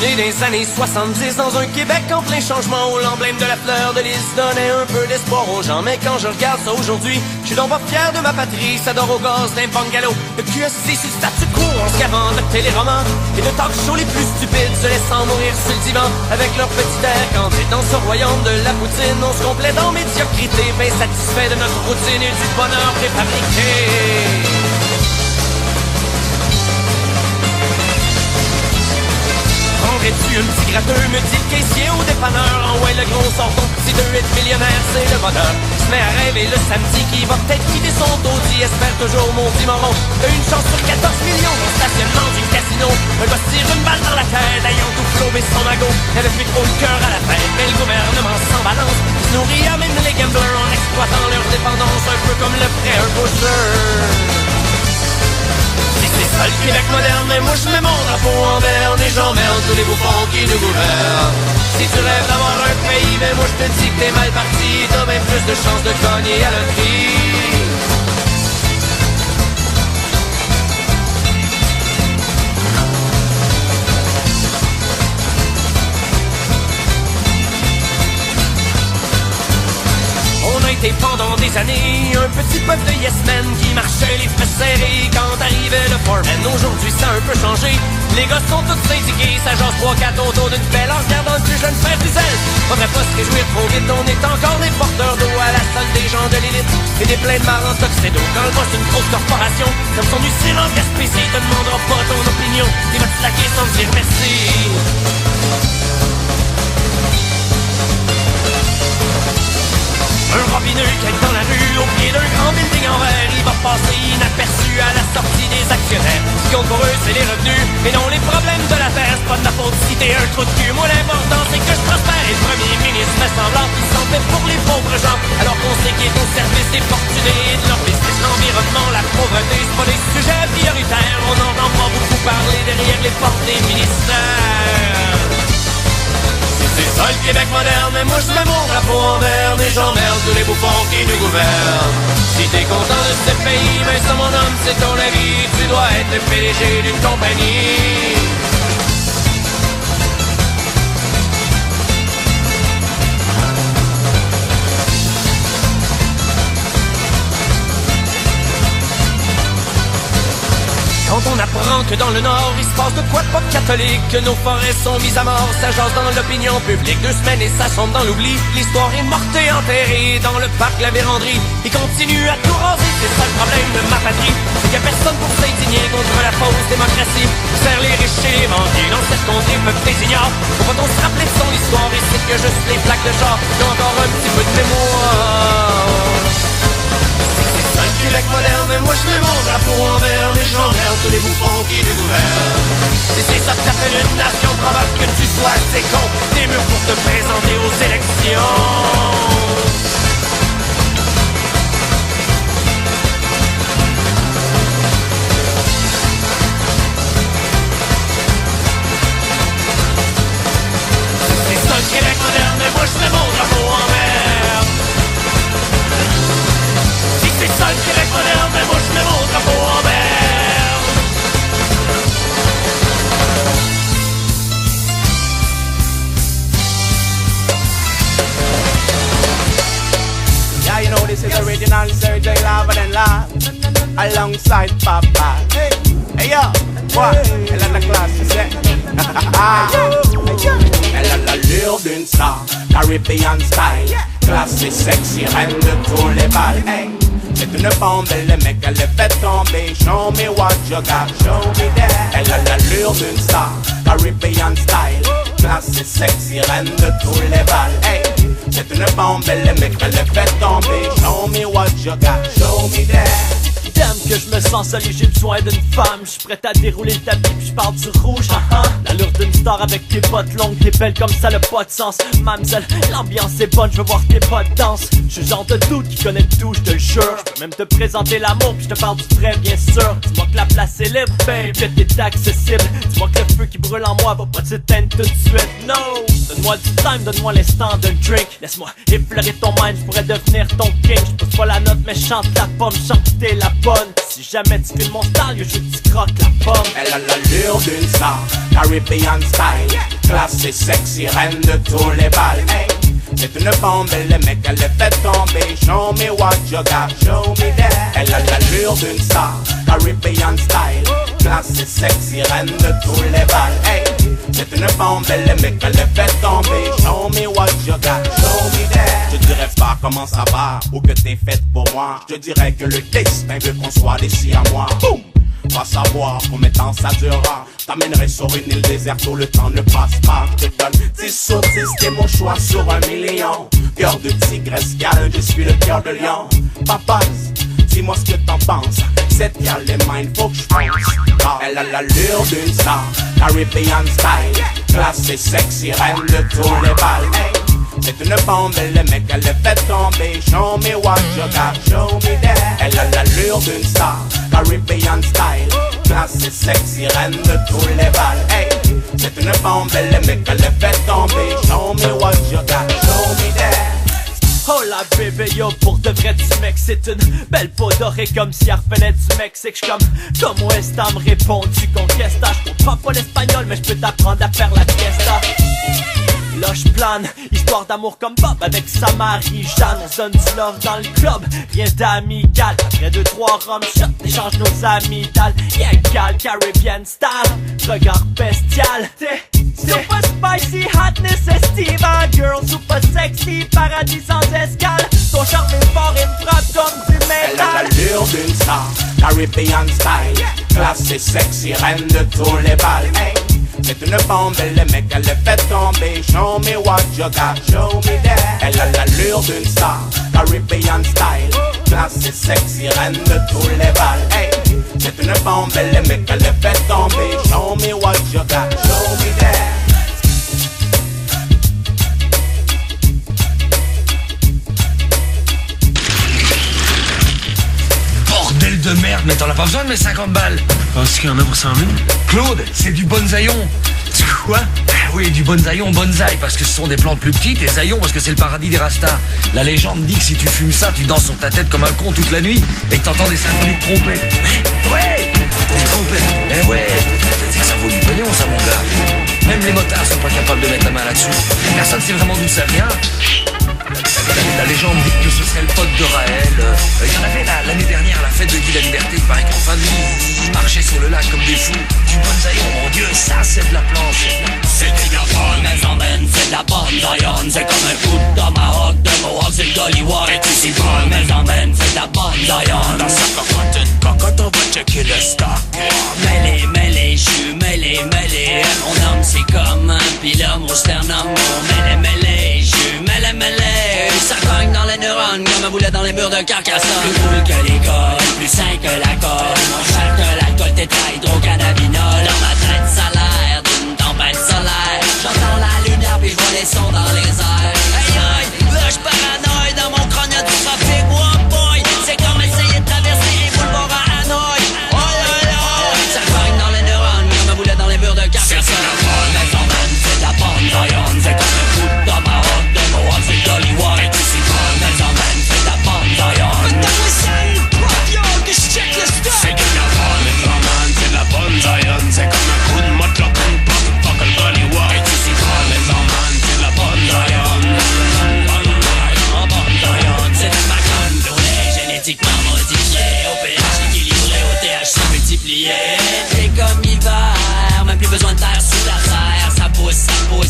Né des années 70 dans un Québec en plein changement où l'emblème de la fleur de lys donnait un peu d'espoir aux gens. Mais quand je regarde ça aujourd'hui, je suis donc pas fier de ma patrie. Ça dort au gaz d'un bungalow, de QSC sur le statu quo en se gavant de téléromans et de talk shows les plus stupides se laissant mourir sur le divan avec leur petit air canté dans ce royaume de la poutine. On se complète en médiocrité, bien satisfait de notre routine et du bonheur préfabriqué. Prendrais-tu un petit gratteux, me dit le caissier au dépanneur. En ouais, le gros sort ton petit 2 millionnaire, c'est le bonheur. Se met à rêver le samedi qui va peut-être quitter son taudis. Espère toujours mon petit moron. T'as une chance sur 14 millions dans le stationnement du casino. Un gars se tire une balle dans la tête, ayant tout flobé son magot. Y'avait plus trop le cœur à la fête, mais le gouvernement s'en balance. Il se nourrit à même les gamblers en exploitant leur dépendance. Un peu comme le prêt un boucher. C'est ça le Québec moderne, mais moi je mets mon drapeau en berne et j'emmerde tous les bouffons qui nous gouvernent. Si tu rêves d'avoir un pays, mais moi je te dis que t'es mal parti. T'as même plus de chances de gagner à la loterie. Pendant des années, un petit peuple de yes men qui marchait les fesses serrées quand arrivait le foreman. Aujourd'hui ça a un peu changé, les gars sont tous syndiqués. Ça jase 3-4 autour d'une pelle en regardant le plus jeune frère du zèle. Faudrait pas se réjouir trop vite, on est encore des porteurs d'eau à la salle des gens de l'élite et des pleins de marre en tuxedo. Quand le boss d'une grosse corporation comme son usine en Gaspésie te demandera pas ton opinion, il va te slacker sans te dire merci. Un robineux qui est dans la rue, au pied d'un grand building en verre. Il va passer inaperçu à la sortie des actionnaires. Ce qui compte pour eux, c'est les revenus et non les problèmes de la terre. C'est pas de ma faute si t'es un trou de cul. Moi l'important c'est que je prospère. Et le premier ministre fait semblant qu'il s'en fait pour les pauvres gens, alors qu'on sait qu'il est au service des fortunés et de leur business. L'environnement, la pauvreté, c'est pas des sujets prioritaires. On n'entend pas beaucoup parler derrière les portes des ministères. C'est ça le Québec moderne, mais moi je mets mon drapeau en berne et j'emmerde tous les bouffons qui nous gouvernent. Si t'es content de ce pays, mais ça mon homme, c'est ton avis. Tu dois être le PDG d'une compagnie. Quand on apprend que dans le Nord, il se passe de quoi de pas catholique, que nos forêts sont mises à mort, ça jase dans l'opinion publique. 2 semaines et ça sombre dans l'oubli. L'histoire est morte et enterrée dans le parc La Vérandrie. Il continue à tout raser, c'est ça le problème de ma patrie. C'est qu'il y a personne pour s'indigner contre la fausse démocratie. Faire les riches et les banquiers dans cette contrée peuple des ignorants. Pourquoi on se rappeler de son histoire et c'est que juste les plaques de char ont encore un petit peu de mémoire. Québec moderne, mais moi je mets mon drapeau en berne et j'emmerde tous les bouffons qui nous gouvernent. Si c'est ça que t'appelles une nation, probable que tu sois assez con. Des murs pour te présenter aux élections. Si c'est ça le Québec moderne, mais moi je mets mon drapeau en berne. C'est ça le Québec moderne, mais moi je mets mon drapeau en berne. Yeah, you know this is original Sir J. Lava and Love alongside Papa. Hey yo, what? Elle a la classe, tu sais. Elle a l'allure d'une star, Caribbean style. Classe et sexy, reine de tous les balles. Hey. C'est une bombe, le mec, elle est fait tomber. Show me what you got, show me that. Elle a l'allure d'une star, Caribbean style. Classe et sexy, reine de tous les balles. Hey, c'est une bombe, le mec, elle est fait tomber. Show me what you got, show me that. T'aimes que je me sens seul et j'ai besoin d'une femme. J'suis prêt à dérouler le tapis puis j'parle du rouge. L'allure d'une star avec tes bottes longues, t'es belle comme ça, le pas de sens. Mamzelle, l'ambiance est bonne, je veux voir tes pas de danse. J'suis le genre de doute qui connaît tout, j'te le jure. J'peux même te présenter l'amour puis j'te parle du vrai, bien sûr. Dis-moi que la place est libre, ben que t'es accessible. Dis-moi que le feu qui brûle en moi va pas s'éteindre tout de suite, no. Donne-moi du time, donne-moi l'instant d'un drink. Laisse-moi effleurer ton mind, j'pourrais devenir ton king. J'pousse pas la note mais chante la pomme, chante la bonne. Si jamais tu fais mon style, yo, je te croque la pomme. Elle a l'allure d'une star, Caribbean style, classe et sexy, reine de tous les bals. Hey. C'est une bombe, le mec elle est fait tomber. Show me what you got, show me that. Elle a l'allure d'une star, Caribbean style, classe et sexy, reine de tous les balles. Hey. C'est une bombe, le mec elle est fait tomber. Show me what you got, show me that. Je dirais pas comment ça va ou que t'es faite pour moi. Je dirais que le destin veut qu'on soit d'ici à moi. Boum. Va savoir combien de temps ça durera. T'amènerai sur une île déserte où le temps ne passe pas. Je te donne 10 sur 10, t'es mon choix sur 1 million. Cœur de tigresse, gal, je suis le cœur de lion. Papas, dis-moi ce que t'en penses. Cette gal est mine, faut que j'pense. Elle a l'allure d'une star, Caribbean style, classe et sexy, reine de tous les balles. Hey. C'est une bombe, le mec elle est fait tomber. Show me what you got, show me that. Elle a l'allure d'une star, Caribbean style, classe et sexy, reine de tous les balles. Hey. C'est une bombe, le mec elle est fait tomber. Show me what you got, show me that. Oh la bébé yo, pour de vrai du mec, c'est une belle peau dorée comme si elle revenait du Mexique. J'suis comme West Ham répond, tu conquesta. J'comprends pas l'espagnol, mais j'peux t'apprendre à faire la fiesta. Là j'plane, histoire d'amour comme Bob avec sa Marie-Jeanne. On donne du love dans le club, rien d'amical. Après 2-3 rum shots, échange nos amygdales. Yeah gal, Caribbean style, regard bestial. Super spicy, hotness estiva. Girl super sexy, paradis sans escale. Ton charme est fort et me frappe comme du métal. Elle a l'allure d'une star, Caribbean style, classe et sexy, reine de tous les balles. Hey. C'est une bombe, le mec elle est fait tomber. Show me what you got, show me that. Elle a l'allure d'une star, Caribbean style, classe et sexy, reine de tous les balles. Hey. C'est une bombe, le mec elle est fait tomber. Show me what you got, show me that. Bordel de merde, mais t'en as pas besoin de mes 50 balles. Est-ce qu'il y en a pour 100 000? Claude, c'est du bonsaïon. Quoi? Oui, du bonsaïon, bonsaï, parce que ce sont des plantes plus petites, et zaïon parce que c'est le paradis des rastas. La légende dit que si tu fumes ça, tu danses sur ta tête comme un con toute la nuit, et que t'entends des symphonies de trompettes. Ouais, des trompettes. Eh ouais, c'est que ça vaut du pognon ça mon gars. Même les motards sont pas capables de mettre la main là-dessus. Personne sait vraiment d'où ça vient. La légende dit que ce serait le pote de Raël. Il y en avait l'année dernière à la fête de Guy la Liberté. Il paraît qu'en fin de vie, ils marchaient sur le lac comme des fous. Du bonsaïon, mon Dieu, ça c'est de la planche. C'est de la bonne maison ben, c'est de la bonsaïon. C'est comme un coup de tomahawk, de mohawk, c'est le golliwog. Et tu sais pas, maison ben, c'est de la bonsaïon. Dans sa cocotte, une cocotte, on va checker le stock. Mêlé, mêlé, j'suis mêlé, mêlé. Mon homme c'est comme un pilum au sternum. Mêlé, mêlé, j'suis mêlé, mêlé. Ça cogne dans les neurones comme un boulet dans les murs de Carcassonne. Plus cool que l'école, plus sain que la colle. Moins cher que l'alcool, tétrahydrocannabinol. Dans ma tête ça a l'air d'une tempête solaire. J'entends la lumière puis j'vois les sons dans les airs. Aïe aïe, là j'paranoïe. Dans mon crâne y'a du trafic, oh boy. C'est comme essayer de traverser un boulevard à Hanoï. Oh là là, ça cogne dans les neurones comme un boulet dans les murs de Carcassonne. Maison man, c'est de la bande d'Orion. C'est comme un coup de tomahawk, de mohawk, c'est le golliwog. Et tu sais pas, maison man, c'est de la bande d'Orion. C'est de la bonne, maison man, c'est de la bonne d'Orion. C'est comme un coup de motlock, un pop, le golliwog. Et tu sais pas, maison man, c'est de la bonne d'Orion. Bonne d'Orion, c'est de ma conne tournée, génétiquement modifiée. Au pH équilibré, au THC multiplié. C'est comme hiver, même plus besoin de terre sous la terre. Ça pousse,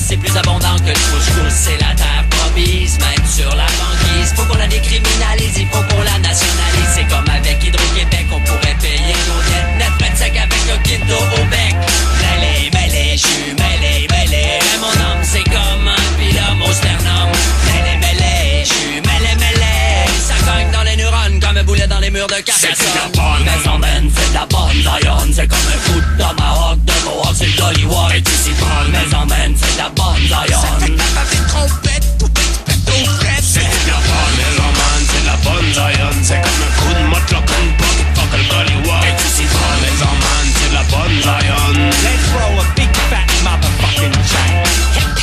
c'est plus abondant que le couche-couche. C'est la terre promise, même sur la banquise. Faut qu'on la décriminalise, il faut qu'on la nationalise. C'est comme avec Hydro-Québec, on pourrait payer nos dettes net, mettre sec avec le kiddo au bec. Mêlé, mêlé, j'suis mêlé, mêlé. Mon homme c'est comme un pilum au sternum. Mêlé, mêlé, j'suis mêlé, mêlé. Ça cogne dans les neurones comme un boulet dans les murs de Carcassonne. C'est de la bonne maison ben, c'est de la bonne d'Orion. C'est comme un coup de tomahawk, de mohawk, c'est le golliwog. Et tu sais pas, maison ben, c'est de la bonne d'Orion. Ça fait pas des trompettes, poupées qui pètent aux frettes. C'est de la bonne maison man, c'est de la bonne d'Orion. C'est comme un coup de motlock, un pop, le golliwog. Et tu sais pas, maison man, c'est de la bonne d'Orion. Let's throw a big fat motherfucking giant.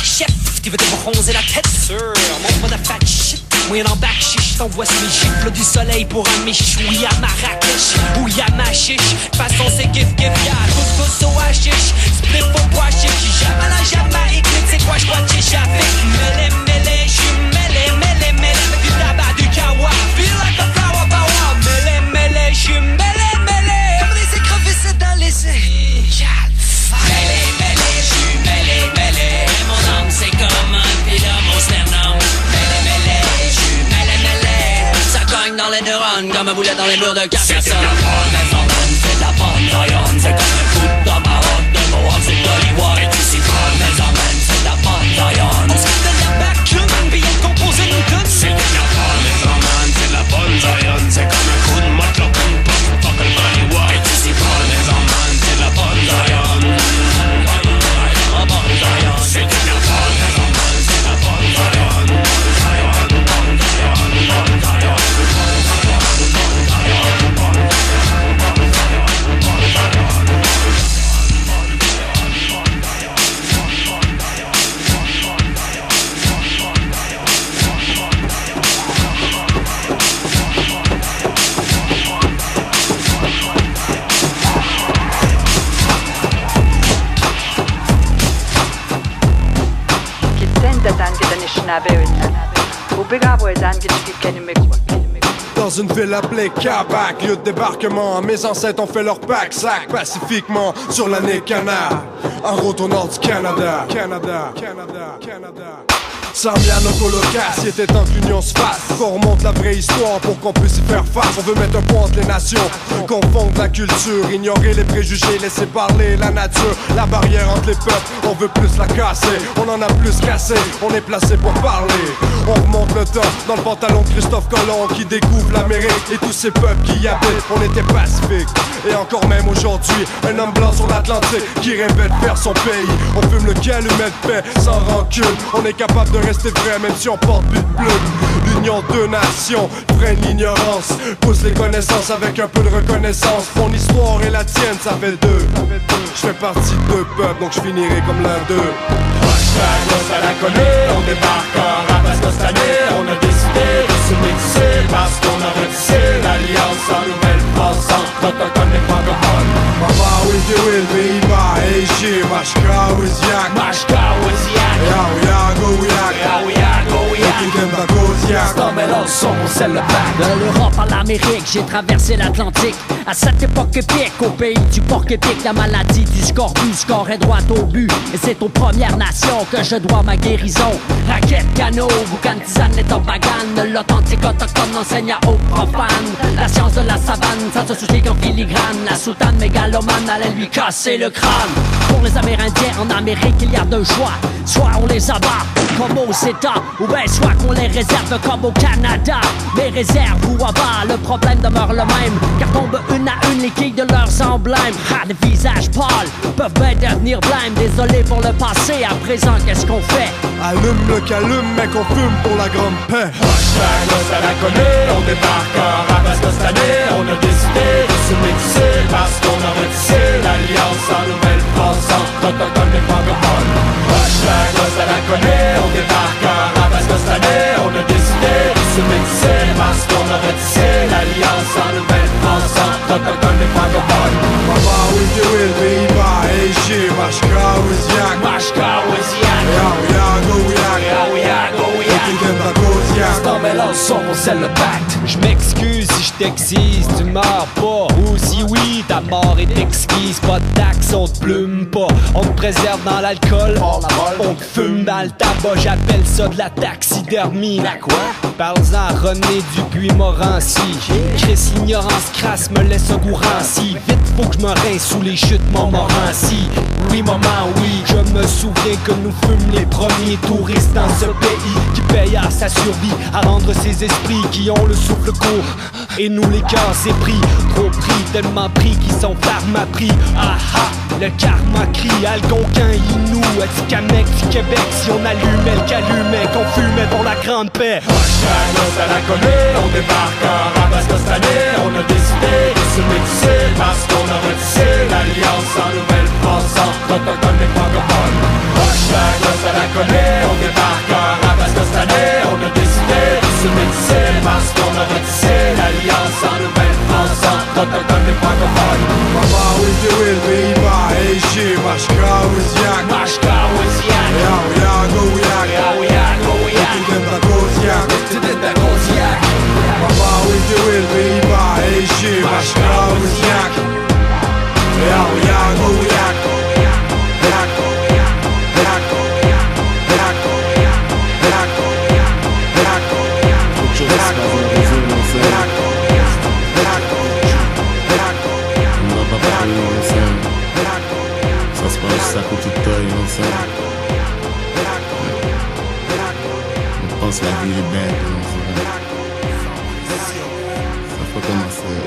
Chef, tu veux te bronzer la tête? Sure, montre-moi ta fat shit. moyen en bac chiche, t'envoies mes gifles du soleil pour un miche. Où y'a Marrakech, où y'a ma chiche. Façon c'est gif gif ya, couscous au hashish. Split au pois chiche, jamais la Jamaïque. C'est quoi j'bois de chicha avec mêlé mêlé, j'suis mêlé mêlé mêlé. Avec du tabac, du kawa, feel like a flower power. Mêlé mêlé, j'suis mêlé mêlé. Comme des écrevisses dans les mêlé mêlé, j'suis mêlé mêlé. Mon âme c'est comme un pilote au sternum. Mêlé mêlé, j'suis mêlé mêlé. Ça cogne dans les neurones comme un boulet dans les murs de Carcassonne. C'est de la bonne maison, c'est de la bonne Zion. C'est comme un coup de tomahawk de Mohawk, c'est d'Hollywood. Et tu sais pas, maison, c'est de la bonne Zion. On se fait de la vacuum, puis elle compose une tonne. C'est de la bonne maison, c'est de la bonne Zion. C'est comme un coup de matelot, fuck Hollywood. Et tu sais pas, maison, c'est de la bonne Zion. C'est de la bonne maison, c'est de la bonne Zion. Dans une ville appelée Québec, lieu de débarquement, mes ancêtres ont fait leur pack-sac pacifiquement sur l'année Canard. En route au nord du Canada. Samia notre holocaste, il était temps que l'union se fasse. Qu'on remonte la vraie histoire pour qu'on puisse y faire face. On veut mettre un point entre les nations, confondre la culture, ignorer les préjugés, laisser parler la nature. La barrière entre les peuples, on veut plus la casser. On en a plus cassé, on est placé pour parler. On remonte le temps dans le pantalon de Christophe Colomb qui découvre l'Amérique et tous ces peuples qui y habitent. On était pacifiques et encore même aujourd'hui, un homme blanc sur l'Atlantique qui rêvait de faire son pays. On fume le calumet de paix sans rancune. On est capable de rester vrai même si on porte plus de plume. L'union de nations freine l'ignorance, pousse les connaissances avec un peu de reconnaissance. Mon histoire et la tienne, ça fait deux. Je fais partie de deux peuples, donc je finirai comme l'un d'eux. À la connue, on débarque en rap parce que cette année on a décidé de se métisser parce qu'on a retissé l'alliance en Nouvelle-France entre autochtones et francophones. Mama will Viva, Eishi, Mashka Wiziak, De l'Europe à l'Amérique, j'ai traversé l'Atlantique. À cette époque épique, au pays du porc épique, la maladie du scorbut scorait droit au but. Et c'est aux Premières Nations que je dois ma guérison. Raquette, canot, boucan, tisane et tobagane. L'authentique autochtone enseigne à haut profane. La science de la savane, ça se soucie qu'en filigrane. La soutane mégalomane allait lui casser le crâne. Pour les Amérindiens en Amérique, il y a deux choix. Soit on les abat, comme aux États, ou bien soit qu'on les réserve comme au Canada. Mais réserve ou abat, le problème demeure le même. Car tombent une à une les quilles de leurs emblèmes. Ah, des visages pâles peuvent bien devenir blêmes. Désolé pour le passé, à présent qu'est-ce qu'on fait? Allume le calume, mec, on fume pour la grande paix. À la connue, on débarque en rap parce que cette année on a décidé de se métisser parce qu'on a retissé l'alliance en Nouvelle-France entre autochtones et francophones. À la connue, on débarque en rap parce que cette année on a décidé de se métisser parce qu'on a retissé l'alliance en Nouvelle-France entre autochtones et francophones. Mama will Viva, Eishi, Mashka Wiziak, Je m'excuse si je t'excise, tu meurs pas. Ou si oui, ta mort est exquise. Pas de taxe, on te plume pas. On te préserve dans l'alcool, on te fume dans le tabac. J'appelle ça de la taxidermie. La quoi? Parle-en à René Dupuis-Morancy. Chris, l'ignorance crasse me laisse un goût ranci. Vite, faut que je me rince sous les chutes Montmorency. Oui, maman, oui, je me souviens que nous fûmes les premiers touristes dans ce pays qui paye à sa survie, à rendre ses esprits qui ont le souffle court. Et nous les cœurs c'est pris, trop pris, tellement pris qu'ils sont pharma-pris. Ah ah, le karma crie, Algonquin, Inou, Atikamekw, Québec. Si on allumait le calumet, qu'on fumait pour la grande paix. À la connue, on débarque en rap parce que cette année on a décidé de se métisser parce qu'on a retissé l'alliance en Nouvelle-France entre autochtones et francophones. À la connue, on débarque en rap parce que cette année on a décidé de se métisser autochtones et francophones. Mama with the will, Beima, Eishi, Mashka with Yak, Mashka with Yak, Yago Yak, Yago Yak, Yak, Yak. Mama with the will, Beima, Eishi, Mashka with Yak, Yago Yak, Ça se passe à côté de toi, on pense la vie est belle, ça faut commencer.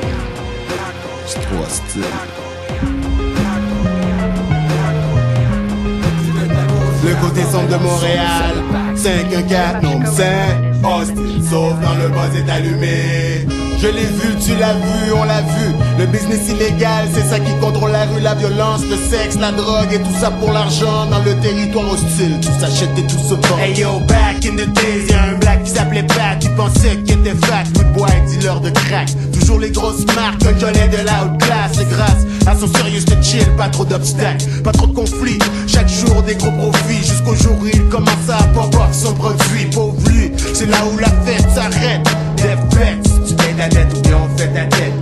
C'est trop hostile. Le côté sombre de Montréal, 514, nombre 5. Hostile, sauf quand le buzz est allumé. Je l'ai vu, tu l'as vu, on l'a vu. Le business illégal, c'est ça qui contrôle la rue. La violence, le sexe, la drogue et tout ça pour l'argent. Dans le territoire hostile, tout s'achète et tout se vend. Hey yo, back in the days, y'a un black qui s'appelait Pat. Il pensait qu'il était fat, wood boy, dealer de crack. Toujours les grosses marques, un jolet de la haute classe. Et grâce à son sérieux de chill, pas trop d'obstacles, pas trop de conflits. Chaque jour des gros profits, jusqu'au jour où il commence à pop off son produit. Pauvre lui, c'est là où la fête s'arrête. Des fêtes, tu payes ta dette ou bien on fait ta tête.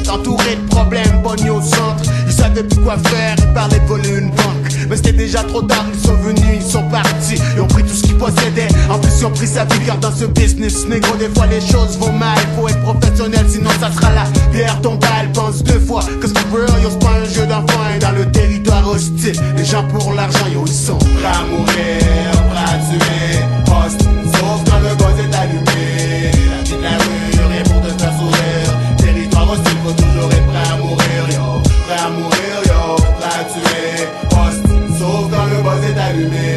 Entouré de problèmes, pogné au centre. Ils savaient plus quoi faire, ils parlaient de voler une banque. Mais c'était déjà trop tard, ils sont venus, ils sont partis. Ils ont pris tout ce qu'ils possédaient, en plus ils ont pris sa vie. Car dans ce business, négro, des fois les choses vont mal. Faut être professionnel, sinon ça sera la pierre tombale. Pense deux fois, cause the world, yo, c'est pas un jeu d'enfant. Et dans le territoire hostile, les gens pour l'argent, yo, ils sont prêts à mourir, prêts à tuer. Hostile, sauf quand le buzz est allumé. La vie de la rue, rien pour te faire sourire. Territoire hostile, faut toujours être prêt à mourir, yo. Prêt à mourir, yo, prêt à tuer. Hostile, sauf quand le buzz est allumé.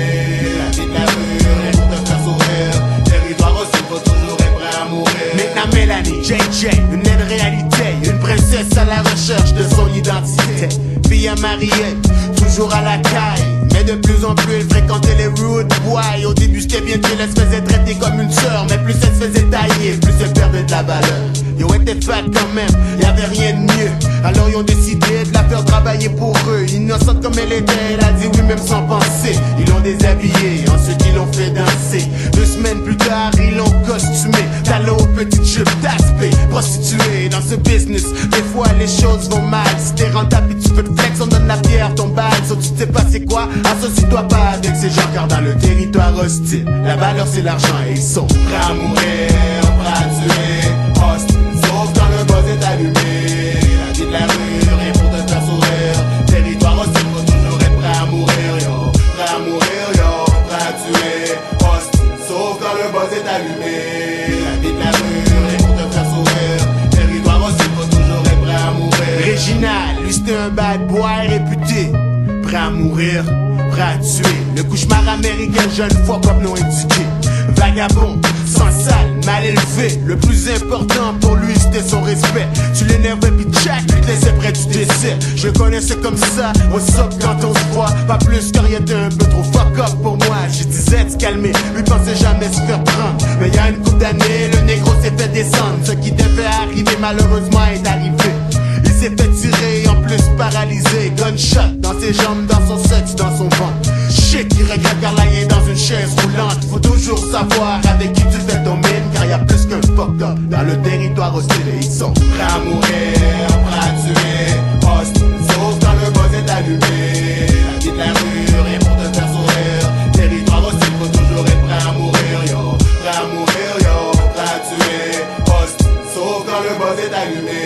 La vie de la rue, rien pour te faire sourire. Territoire hostile, faut toujours être prêt à mourir. Maintenant Mélanie, JJ, une aide réalité. Une princesse à la recherche de son identité. Fille à marier, toujours à la caille. Mais de plus en plus elle fréquentait les rude boys. Au début c'était bien chill, elle se faisait traiter comme une sœur. Mais plus elle se faisait tailler, plus elle perdait de la valeur. Yo était fat quand même, y'avait rien de mieux. Alors ils ont décidé de la faire travailler pour eux. Innocente comme elle était, elle a dit oui même sans penser. Ils l'ont déshabillée, ensuite ils l'ont fait danser. 2 semaines plus tard, ils l'ont costumé. Talon aux petites jupes d'aspect, prostituée. Dans ce business, des fois les choses vont mal. Si t'es rentable et tu peux te flex, on donne la pierre, ton balle. Sauf tu sais pas c'est quoi, associe-toi pas avec ces gens. Car dans le territoire hostile, la valeur c'est l'argent et ils sont prêts à mourir, prêts à tuer. Hostile, sauf quand le buzz est allumé. La vie de la rue, rien pour te faire sourire. Territoire hostile, faut toujours être prêt à mourir, yo. Prêt à mourir, yo, prêt à tuer. Hostile, sauf quand le buzz est allumé. La vie de la rue, rien pour te faire sourire. Territoire hostile, faut toujours être prêt à mourir. Réginal, lui c'était un bad boy réputé. Prêt à mourir, prêt à tuer. Le cauchemar américain, jeune fois comme non indiqué. Vagabond, sans salle, mal élevé. Le plus important pour lui c'était son respect. Tu l'énervais pis Jack lui te laissait près du décès. Je le connaissais comme ça, what's up quand on se voit. Pas plus car il était un peu trop fuck up pour moi. J'ai disais de se calmer, lui pensait jamais se faire prendre. Mais il y a une couple d'années, le négro s'est fait descendre. Ce qui devait arriver malheureusement est arrivé. Il s'est fait tirer, en plus paralysé. Gunshot dans ses jambes, dans son sexe, dans son ventre. Shit, il regrette car là il est dans une chaise roulante. Faut toujours savoir avec qui tu fais ton mine. Car y'a plus qu'un fuck up dans le territoire hostile. Et ils sont prêts à mourir, prêts à tuer. Hostile, sauf quand le buzz est allumé. La vie de la rue, rien pour te faire sourire. Territoire hostile, faut toujours être prêt à mourir, yo. Prêt à mourir, yo, prêt à tuer. Hostile, sauf quand le buzz est allumé.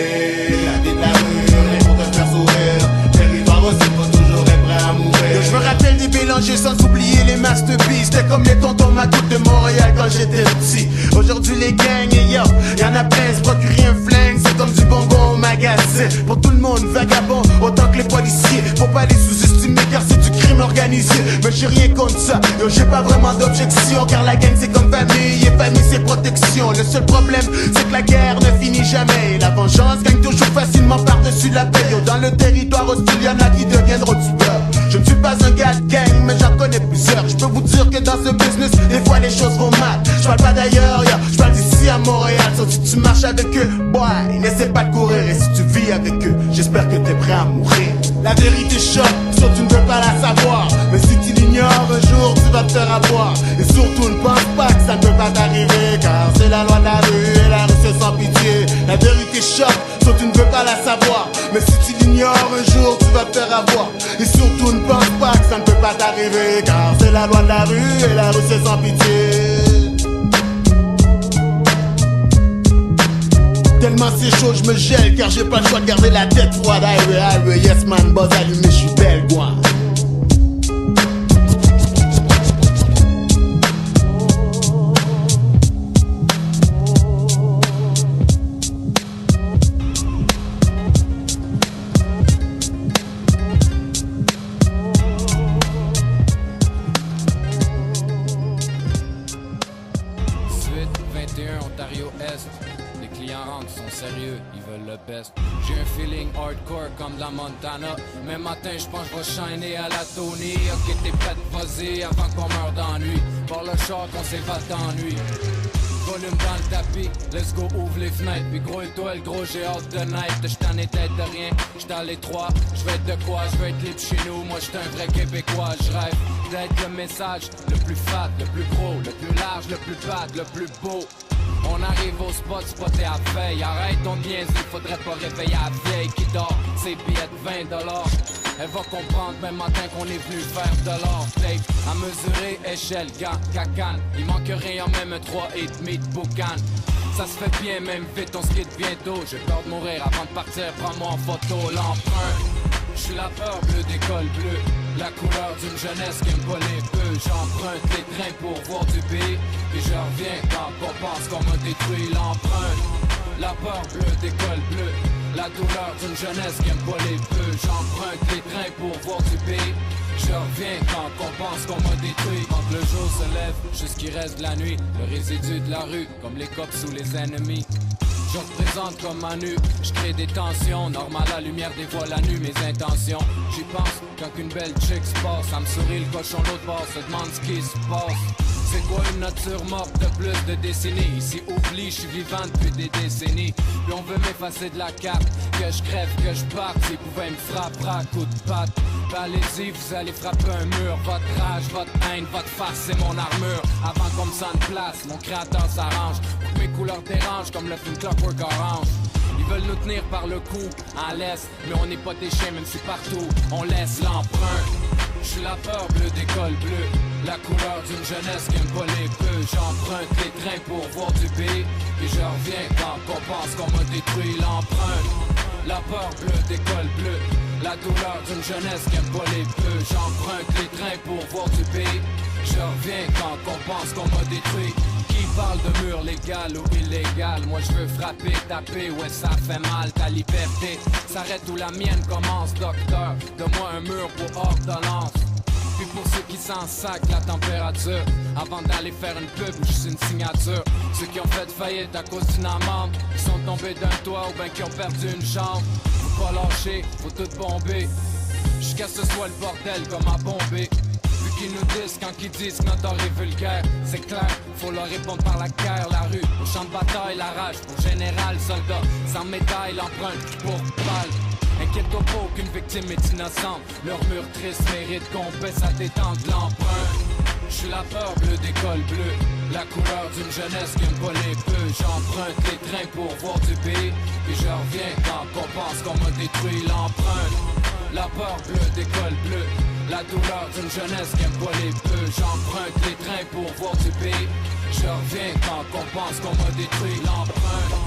La vie de la rue, rien pour te faire sourire. Territoire hostile, faut toujours être prêt à mourir. Yo, je me rappelle des mélangés sans oublier les masterpieces. C'était comme les tontons Macoute de Montréal quand j'étais petit. Aujourd'hui les gangs, et yo, y'en a plein, se procurer un flingue, c'est comme du bonbon au magasin. Pour tout le monde, vagabond, autant que les policiers. Faut pas les sous-estimer car c'est du crime bien organisé, mais j'ai rien contre ça. Yo, j'ai pas vraiment d'objection, car la gang c'est comme famille, et famille c'est protection. Le seul problème, c'est que la guerre ne finit jamais. Et la vengeance gagne toujours facilement par-dessus la paix. Yo, dans le territoire hostile, y'en a qui deviendront tueurs. Je ne suis pas un gars de gang, mais j'en connais plusieurs. Je peux vous dire que dans ce business, des fois les choses vont mal. Je parle pas d'ailleurs, je parle d'ici à Montréal. Sauf si tu marches avec eux, boy, n'essaie pas de courir. Et si tu vis avec eux, j'espère que t'es prêt à mourir. La vérité choque, sauf tu ne veux pas la savoir. Mais si tu l'ignores, un jour tu vas te faire avoir. Et surtout ne pense pas que ça ne peut pas t'arriver, car c'est la loi de la rue et la rue c'est sans pitié. La vérité choque, sauf tu ne veux pas la savoir. Mais si tu l'ignores, un jour tu vas te faire avoir. Et surtout ne pense pas que ça ne peut pas t'arriver, car c'est la loi de la rue et la rue c'est sans pitié. Tellement c'est chaud, je me gèle, car j'ai pas le choix de garder la tête froide. Highway, yes man, buzz allumé, je suis belle, quoi. J'ai un feeling hardcore comme de la Montana. Mais matin j'pense j'vais shiner à la Tony. Ok t'es prête, vas-y avant qu'on meure d'ennui. Par le char qu'on s'évade d'ennui. Volume dans le tapis, let's go ouvre les fenêtres. Puis gros étoile, gros j'ai hâte de naître. J't'en ai tête de rien, j'suis dans les trois. J'vais être de quoi, j'vais être libre chez nous. Moi j'suis un vrai Québécois, j'rêve d'être le message le plus fat, le plus gros, le plus large, le plus bad, le plus beau. On arrive au spot, spoté à veille. Arrête ton niaiserie, faudrait pas réveiller la vieille qui dort. Ses billets de $20. Elle va comprendre même matin qu'on est venu faire de l'or. Tape à mesurer, échelle, gants, cacane. Il manque rien, même 3,5 de boucan. Ça se fait bien, même vite, on se quitte bientôt. J'ai peur de mourir avant de partir, prends-moi en photo l'empreinte. J'suis la peur bleue d'école bleue, la couleur d'une jeunesse qui aime pas les peu. J'emprunte les trains pour voir du pays, puis je reviens quand on pense qu'on m'a détruit l'empreinte. La peur bleue d'école bleue, la douleur d'une jeunesse qui aime pas les peu. J'emprunte les trains pour voir du pays, je reviens quand on pense qu'on m'a détruit. Quand le jour se lève, jusqu'il reste de la nuit, le résidu de la rue, comme les cops ou les ennemis. Je représente comme Manu, je crée des tensions. Normal, la lumière dévoile à nu mes intentions. J'y pense quand une belle chick se passe. Ça me sourit, le cochon l'autre bord se demande ce qui se passe. C'est quoi une nature morte de plus de décennies? Ici oublie, je suis vivant depuis des décennies. Puis on veut m'effacer de la carte, que je crève, que je parte. S'ils pouvaient me frapper à coups de patte, ben allez-y, vous allez frapper un mur. Votre rage, votre haine, votre face, c'est mon armure. Avant qu'on me sente place, mon créateur s'arrange pour que mes couleurs dérangent comme le film Clockwork Orange. Ils veulent nous tenir par le cou, en laisse, mais on n'est pas des chiens même si partout on laisse l'empreinte. J'suis la peur bleue d'école bleue, la couleur d'une jeunesse qui aime pas les peu. J'emprunte les trains pour voir du pays, et je reviens quand on pense qu'on m'a détruit l'empreinte. La peur bleue d'école bleue, la douleur d'une jeunesse qui aime pas les peu. J'emprunte les trains pour voir du pays, je reviens quand on pense qu'on m'a détruit. Qui parle de mur légal ou illégal? Moi je veux frapper, taper, ouais ça fait mal. Ta liberté s'arrête où la mienne commence, docteur. Donne-moi un mur pour ordonnance. Puis pour ceux qui s'en sacent la température, avant d'aller faire une pub ou juste une signature. Ceux qui ont fait faillite à cause d'une amende, qui sont tombés d'un toit ou ben qui ont perdu une jambe. Faut pas lâcher, faut tout bomber, jusqu'à ce soit le bordel comme à bomber. Vu qu'ils nous disent quand ils disent que notre art est vulgaire, c'est clair, faut leur répondre par la guerre, la rue, au champ de bataille, la rage, pour général, soldat, sans médaille, l'empreinte pour balle. Inquiète-toi pas, aucune victime est innocente. Leur mur triste mérite qu'on baisse à détendre l'empreinte. J'suis la peur bleue d'école bleue, la couleur d'une jeunesse qui aime pas les peu. J'emprunte les trains pour voir du pays, puis je reviens quand on pense qu'on m'a détruit l'empreinte. La peur bleue d'école bleue, la douleur d'une jeunesse qui aime pas les peu. J'emprunte les trains pour voir du pays, je reviens quand on pense qu'on m'a détruit l'empreinte.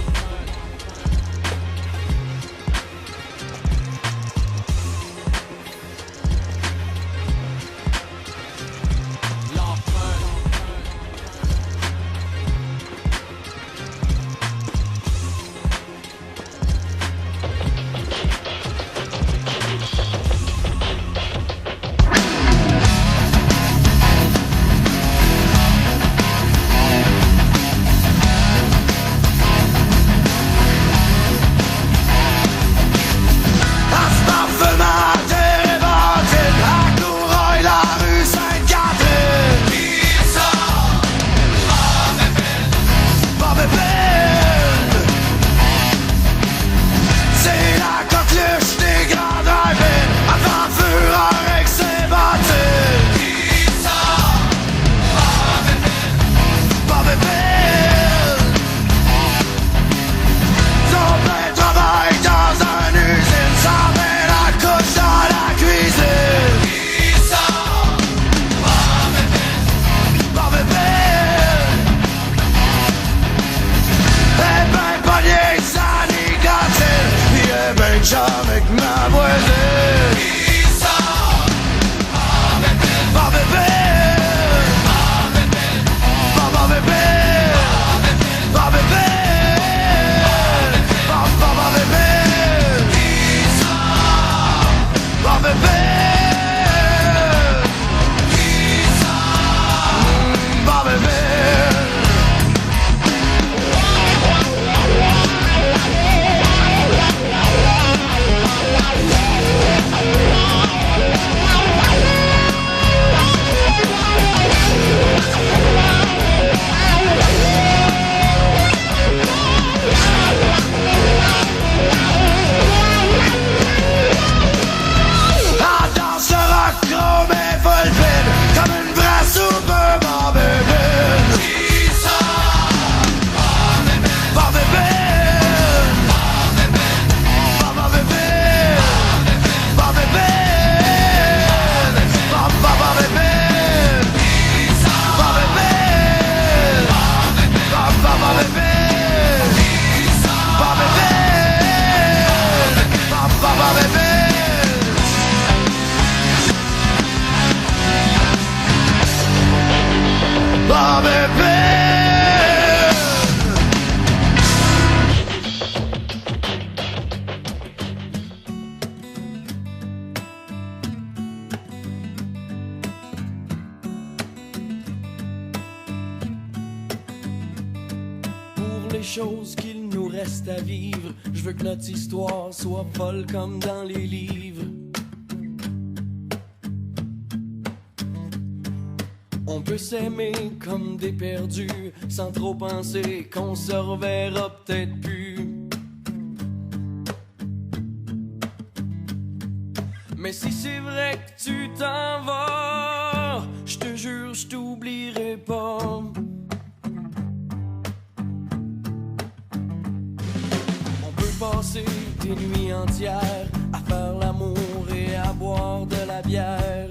toi, bébé. Les choses qu'il nous reste à vivre, je veux que notre histoire soit folle comme dans les livres. On peut s'aimer comme des perdus, sans trop penser qu'on se reverra peut-être plus. Mais si c'est vrai que tu t'en vas, je te jure, je t'oublierai pas. Passer des nuits entières à faire l'amour et à boire de la bière.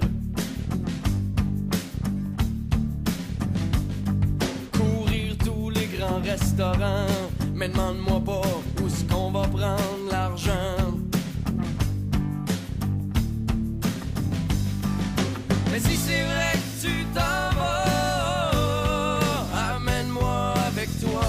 Courir tous les grands restaurants, mais demande-moi pas où est-ce qu'on va prendre l'argent. Mais si c'est vrai que tu t'en vas, amène-moi avec toi.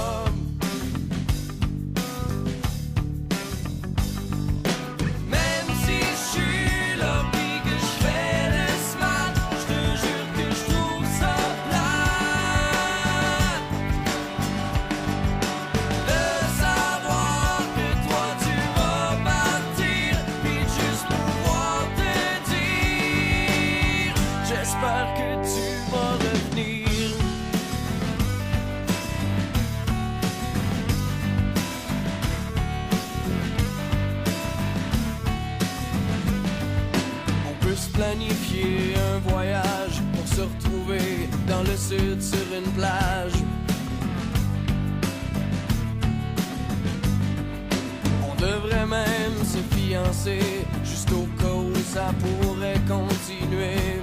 Planifier un voyage pour se retrouver dans le sud sur une plage. On devrait même se fiancer juste au cas où ça pourrait continuer.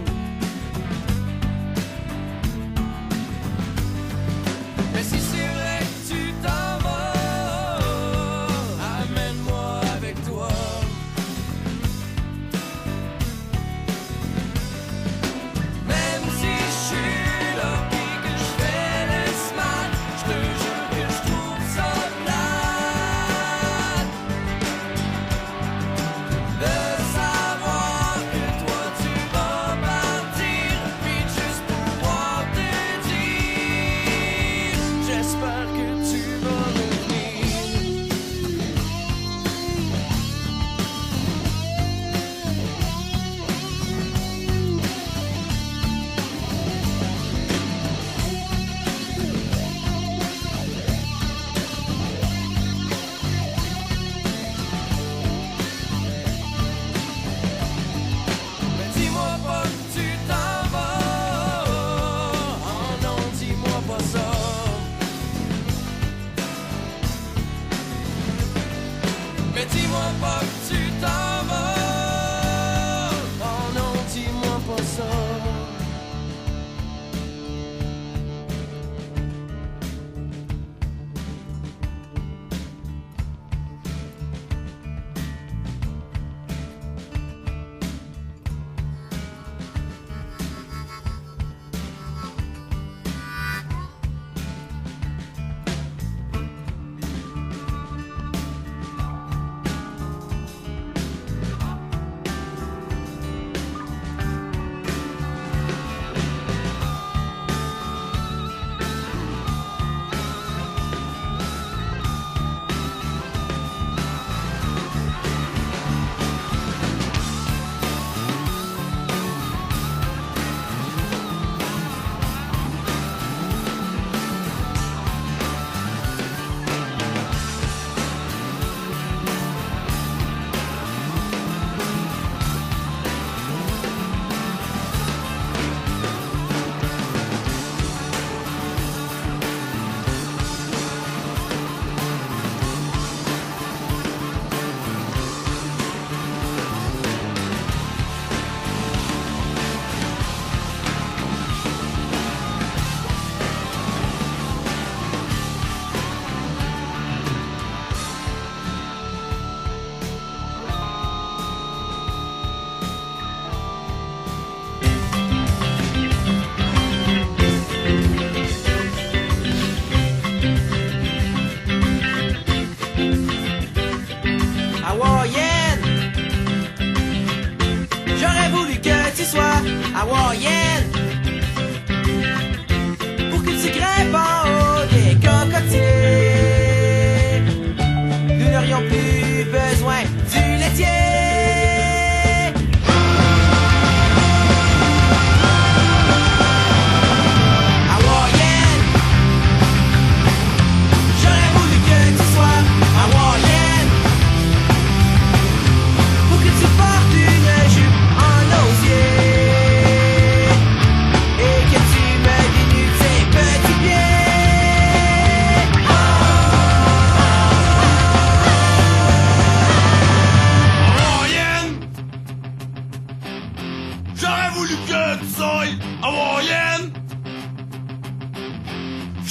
Mais si c'est vrai que tu t'en vas, amène-moi avec toi. De savoir que toi tu vas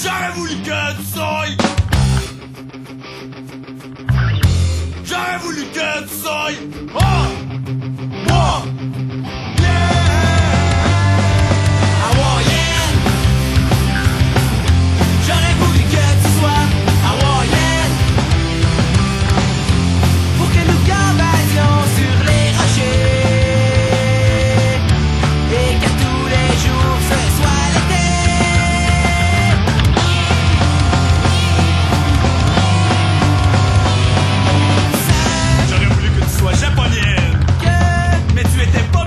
J'aurais voulu que tu sois. J'aurais voulu que tu sois. Oh, oh, yeah. Hawaïen. J'aurais voulu que tu sois hawaïen. Pour que nous gambadions sur les rochers et qu'à tous les jours ce soit l'été. J'aurais voulu que tu sois japonais. Mais tu étais pas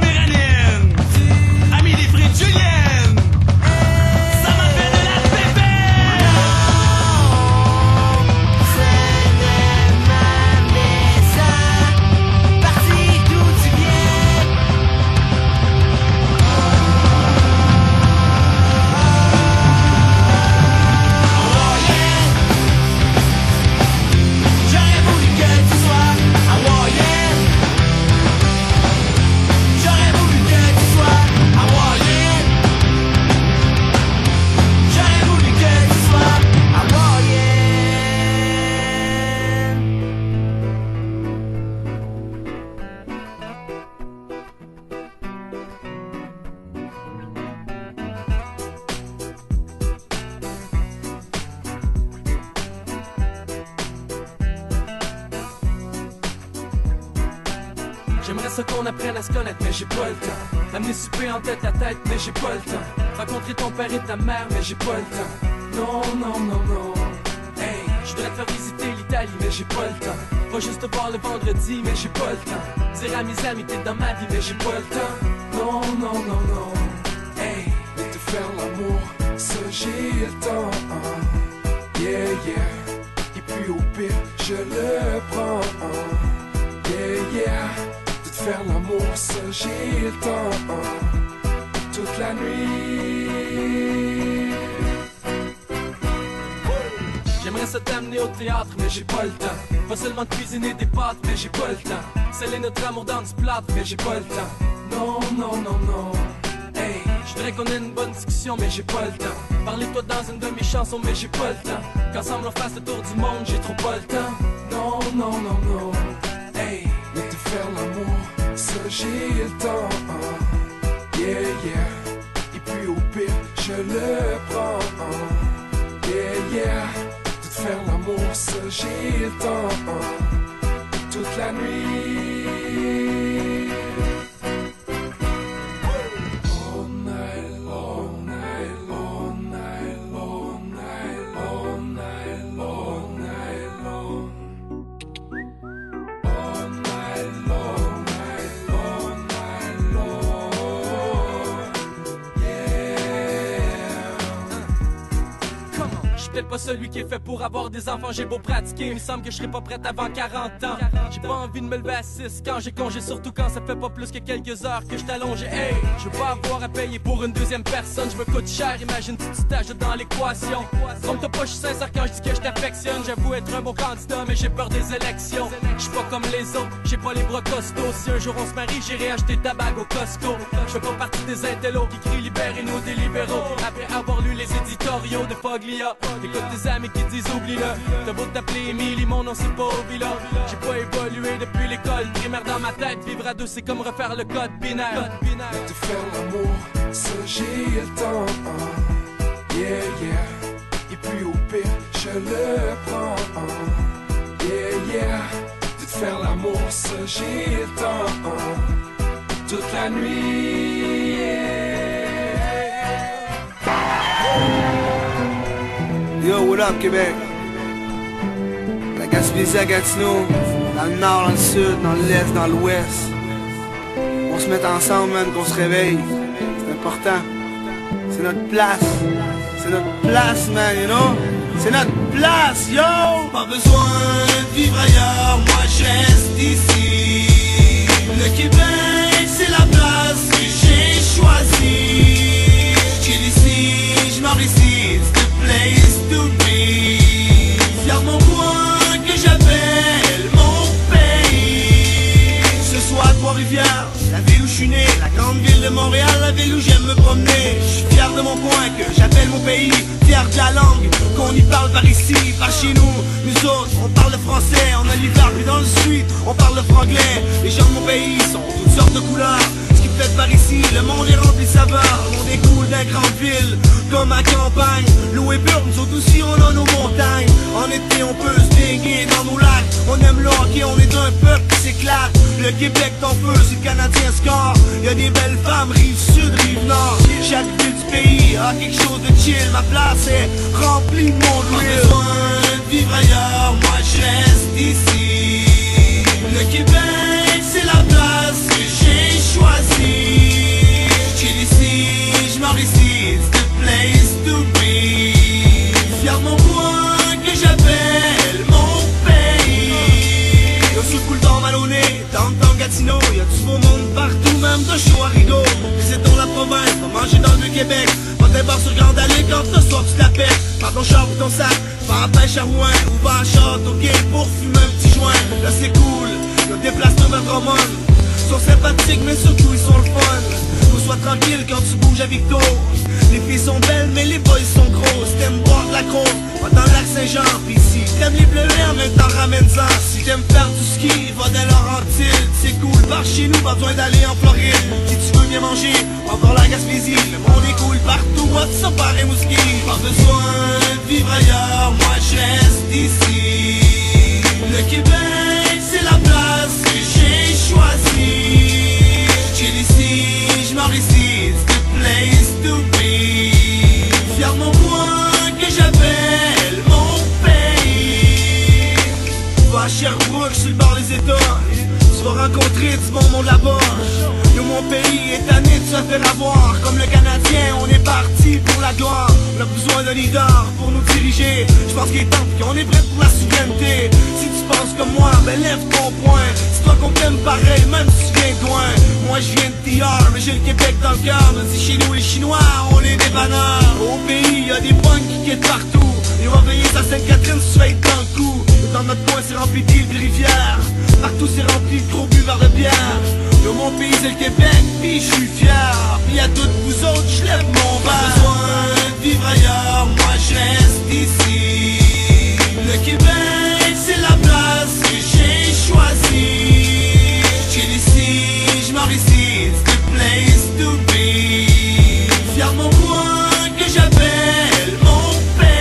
J'aimerais ça qu'on apprenne à se connaître, mais j'ai pas le temps. Amener souper en tête à tête, mais j'ai pas le temps. Rencontrer ton père et ta mère, mais j'ai pas le temps. Non, non, non, non. Hey, je voudrais te faire visiter l'Italie, mais j'ai pas le temps. Pas juste te voir le vendredi, mais j'ai pas le temps. Dire à mes amis t'es dans ma vie, mais j'ai pas le temps. Non, non, non, non. Hey, mais te faire l'amour, ça j'ai le temps. Yeah, yeah. Et puis au pire, je le prends. Yeah, yeah. De te faire l'amour, ça j'ai le temps. Toute la nuit. J'aimerais ça t'amener au théâtre, mais j'ai pas le temps. Pas seulement de cuisiner des pâtes, mais j'ai pas le temps. Sceller notre amour dans du plâtre, mais j'ai pas le temps. Non, non, non, non. Hey, je voudrais qu'on ait une bonne discussion, mais j'ai pas le temps. Parler de toi dans une de mes chansons, mais j'ai pas le temps. Qu'ensemble on fasse le tour du monde, j'ai trop pas le temps. Non, non, non, non. Hey, mais te faire l'amour, ça j'ai le temps. Yeah, yeah. Et puis au pire, je le prends. Yeah, yeah. De te faire l'amour, ça j'ai le temps. Toute la nuit. All night long, night long, night long, night long, night long, night long. All night long, night long, night long. Yeah. Come on. J'suis peut-être pas celui qui est fait pour avoir des enfants, j'ai beau pratiquer, il me semble que je serai pas prête avant 40 ans. J'ai pas envie de me lever à 6 quand j'ai congé, surtout quand ça fait pas plus que quelques heures que je t'allonge. Hey, je veux pas avoir à payer pour une deuxième personne, je me coûte cher, imagine si tu t'ajoutes dans l'équation. Trompe-toi pas, je suis sincère quand je dis que je t'affectionne, j'avoue être un bon candidat, mais j'ai peur des élections. Je suis pas comme les autres, j'ai pas les bras costauds, si un jour on se marie, j'irai acheter ta bague au Costco. Je fais pas partie des intellos qui crient libérez-nous des libéraux, après avoir lu les éditoriaux de Foglia. Écoute tes amis qui disent oublie-le. T'as beau t'appeler Emily, mon nom c'est pas Ovila. J'ai pas évolué depuis l'école primaire dans ma tête. Vivre à deux c'est comme refaire le code binaire. Mais te faire l'amour, ça j'ai le temps. Yeah, yeah. Et puis au pire, je le prends. Yeah, yeah. De te faire l'amour, ça j'ai le temps. Toute la nuit. Yo, what up, Québec? La Gaspésie à Gatineau, dans le nord, dans le sud, dans l'est, dans l'ouest. On se met ensemble, man, qu'on se réveille. C'est important. C'est notre place. C'est notre place, man, you know? C'est notre place, yo! Pas besoin de vivre ailleurs, moi je reste ici. Le Québec, c'est la place que j'ai choisie. J'ai ici, je m'enrichis, it's the place to be. Fier de mon coin que j'appelle mon pays. Ce soir à Trois-Rivières, la ville où je suis né, la grande ville de Montréal, la ville où j'aime me promener. Je suis fier de mon coin que j'appelle mon pays, fier de la langue, qu'on y parle par ici, par chez nous. Nous autres, on parle le français, on a l'hiver, puis dans le sud, on parle le franglais. Les gens de mon pays sont toutes sortes de couleurs. Ce qui fait par ici, le monde est rempli de saveurs. On découle d'un grande ville, comme à campagne. L'eau est pure, nous autres aussi, on a nos montagnes. En été, on peut se baigner dans nos lacs. On aime le hockey, on est d'un peuple qui s'éclate. Le Québec t'en feu, si le Canadien score. Y'a des belles femmes, rive sud, rive nord. Chaque ville du pays a quelque chose de chill. Ma place est remplie de monde real. Pas besoin de vivre ailleurs, moi je reste ici. Le Québec, c'est la place que j'ai choisie. Chill ici, j'meurs ici, it's the place to be. Fier de mon coin que j'appelle mon pays. Yo, sous le coup le temps malhonnête, dans Gatineau, y'a du beau monde partout, même de chaud à rideau. Visitons la province, va manger dans le Québec. Va des bars sur Grande Allée quand ce soir tu t'appelles. Prends ton char ou ton sac, va à pêche à Rouen ou va à Châteauguay pour fumer un petit joint. Là c'est cool, y'a des places de Drummond. Ils sont sympathiques mais surtout ils sont le fun. Faut sois tranquille quand tu bouges à Victo. Les filles sont belles mais les boys sont gros. Si t'aimes boire de la crosse, va dans le lac Saint-Jean. Pis si t'aimes les bleus verts, mais t'en ramènes-en. Si t'aimes faire du ski, va dans Laurentide. C'est cool, par chez nous, pas besoin d'aller en Floride. Si tu veux bien manger, encore la Gaspésie. Le monde est cool partout, moi ça paraît Mouski. Pas besoin de vivre ailleurs, moi je reste ici. Le Québec, c'est la place que j'ai choisie. Chill ici, j'meurs ici, it's the place to be. Fier de mon coin que j'appelle mon pays. Va à Sherbrooke, sur le bord des États. Tu vas rencontrer du bon monde là-bas. Nous, mon pays est tanné de se faire avoir. Comme le Canadien, on est parti pour la gloire. On a besoin d'un leader pour nous diriger. Je pense qu'il est temps qu'on est prêt pour la souveraineté. Si tu penses comme moi, ben lève ton poing. Dis-toi qu'on t'aime pareil, même si tu viens de loin. Moi je viens de TR, mais j'ai le Québec dans le cœur. Même si chez nous les Chinois, on est des banneurs. Au pays, y'a des punks qui quittent partout. Et on va veiller à Sainte-Catherine si tu vas être dans le coup. Dans notre coin c'est rempli d'îles, de rivières. Partout c'est rempli de gros buveurs de bière. De mon pays c'est le Québec, pis je suis fier. Pis à toutes vous autres, je lève mon verre. Pas besoin de vivre ailleurs, moi je reste ici. Le Québec c'est la place que j'ai choisie. Chill ici, j'meurs ici, it's the place to be. Fier de mon coin que j'appelle mon pays.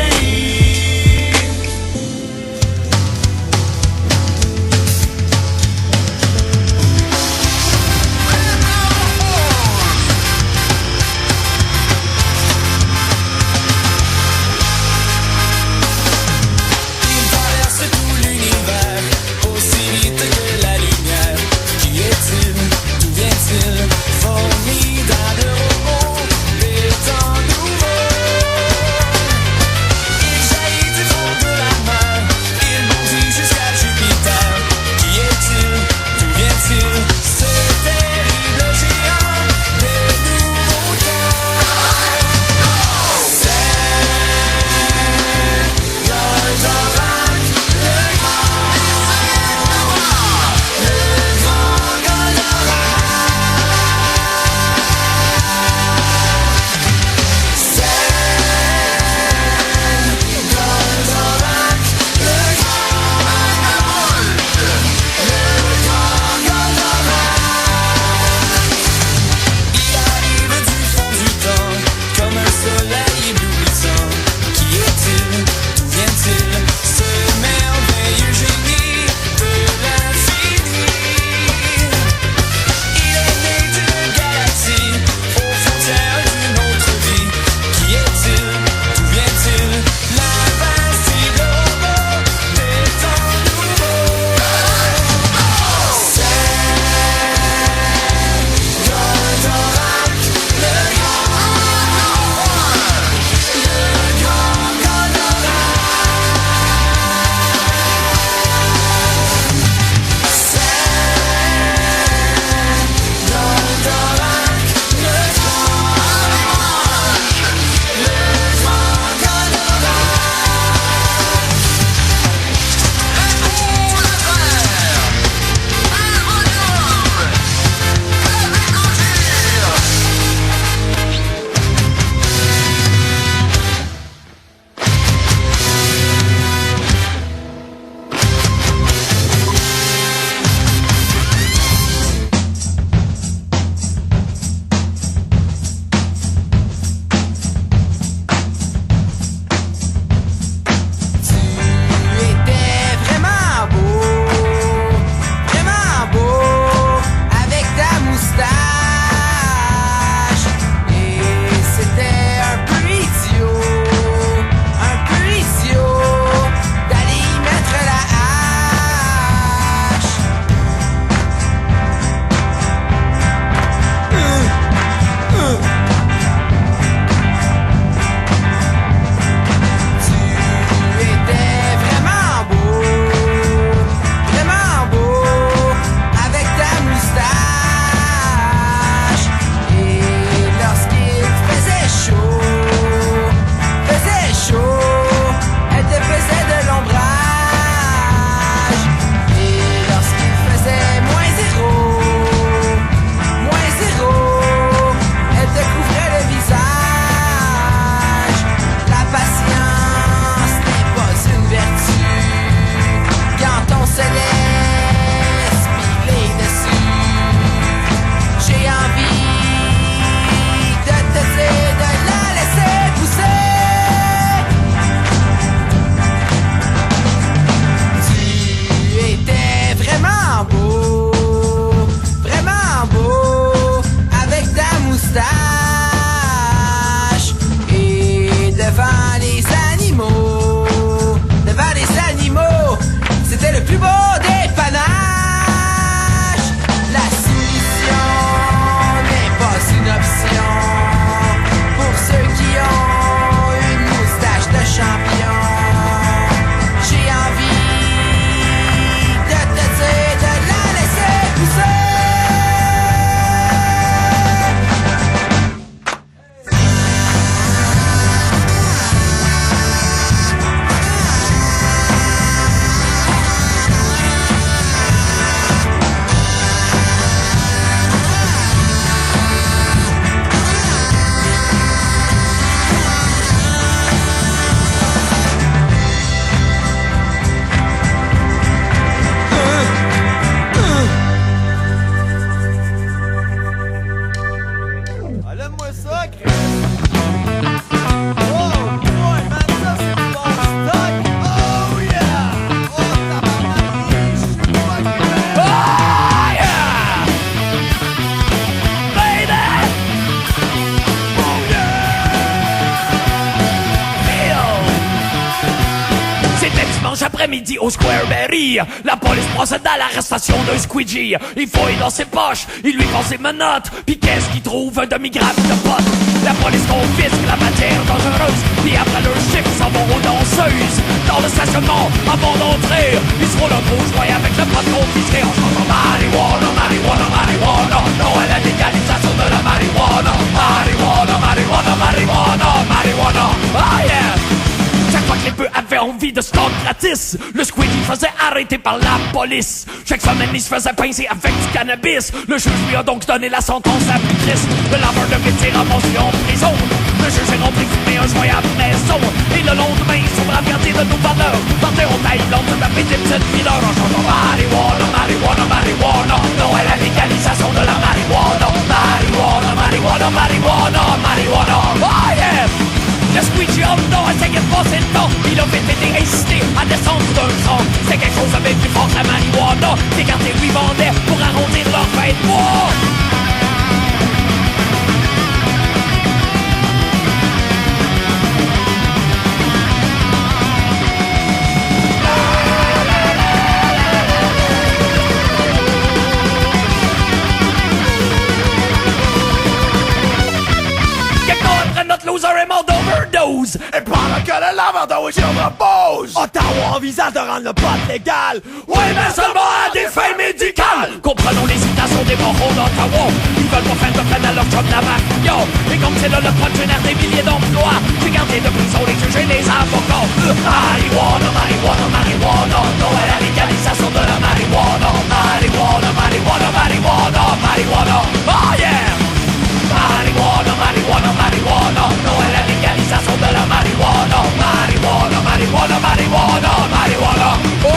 midi au Squareberry. La police procède à l'arrestation d'un squeegee. Il fouille dans ses poches, il lui prend ses menottes. Puis qu'est-ce qu'il trouve? Un demi-gramme de potes. La police confisque la matière dangereuse. Puis après leur chiffre, ils s'en vont aux danseuses. Dans le stationnement, avant d'entrer, ils se roulent un gros joint avec le pot confisqué. En chantant marijuana, marijuana, marijuana. Non à la légalisation de la marijuana. Marijuana, marijuana, marijuana, marijuana. Ah yeah! Chaque fois que les peu avaient envie de stock gratis, le squeegee faisait arrêter par la police. Chaque semaine, il se faisait pincer avec du cannabis. Le juge lui a donc donné la sentence la plus triste. Le laveur de métier ramassé en prison. Le juge est rentré fumer un joint à maison. Et le lendemain, ils sont raverdis de nos valeurs. Partait en Thaïlande, se taper des petites mineurs en chantant marijuana, marijuana, marijuana. Non à la légalisation de la marijuana. Marijuana, marijuana, marijuana, marijuana. Oh yeah! Le squeegee en dedans essayait de passer le temps. Il avait été incité à descendre d'un cran. C'est quelque chose avec plus fort que la marijuana. Des quartiers lui vendaient pour arrondir leur fin de mois. Notre loser est mort d'overdose. Et pendant que le laveur y repose, Ottawa envisage de rendre le pot légal. Oui, mais seulement à des fins médicales. Comprenons l'hésitation des morons d'Ottawa. Ils veulent pas faire de peine à leur job de la mafia. Et comme c'est là le pot génère des milliers d'emplois, j'ai gardé de prison les juges et les avocats. Marijuana, marijuana, marijuana. Non à la légalisation de la marijuana. Marijuana, marijuana, marijuana, marijuana. Oh yeah! Marijuana, marijuana, marijuana. No a la legalización de la marijuana. Marijuana, marijuana, marijuana, marijuana. Oh!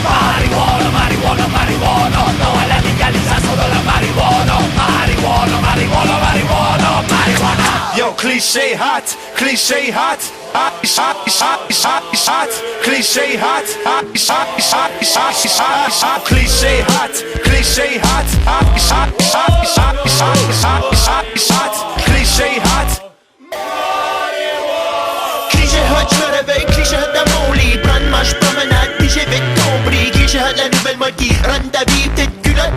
Marijuana, marijuana, marijuana. No a la legalización de la marijuana. Marijuana, marijuana, marijuana, marijuana. Yo, cliché hot, cliché hot. Hot, hot, hot, hot, hot, cliché hot, hot, hot, hot, hot, hot, hot, cliché hot, cliché hot, hot, hot, hot, hot, hot, hot, hot, cliché hot. Cliché hot, je me réveille, cliché hot dans mon lit, prendre marche promenade, puis j'ai vite compris. Cliché hot, la nouvelle mode qui run ta vie, petite culotte,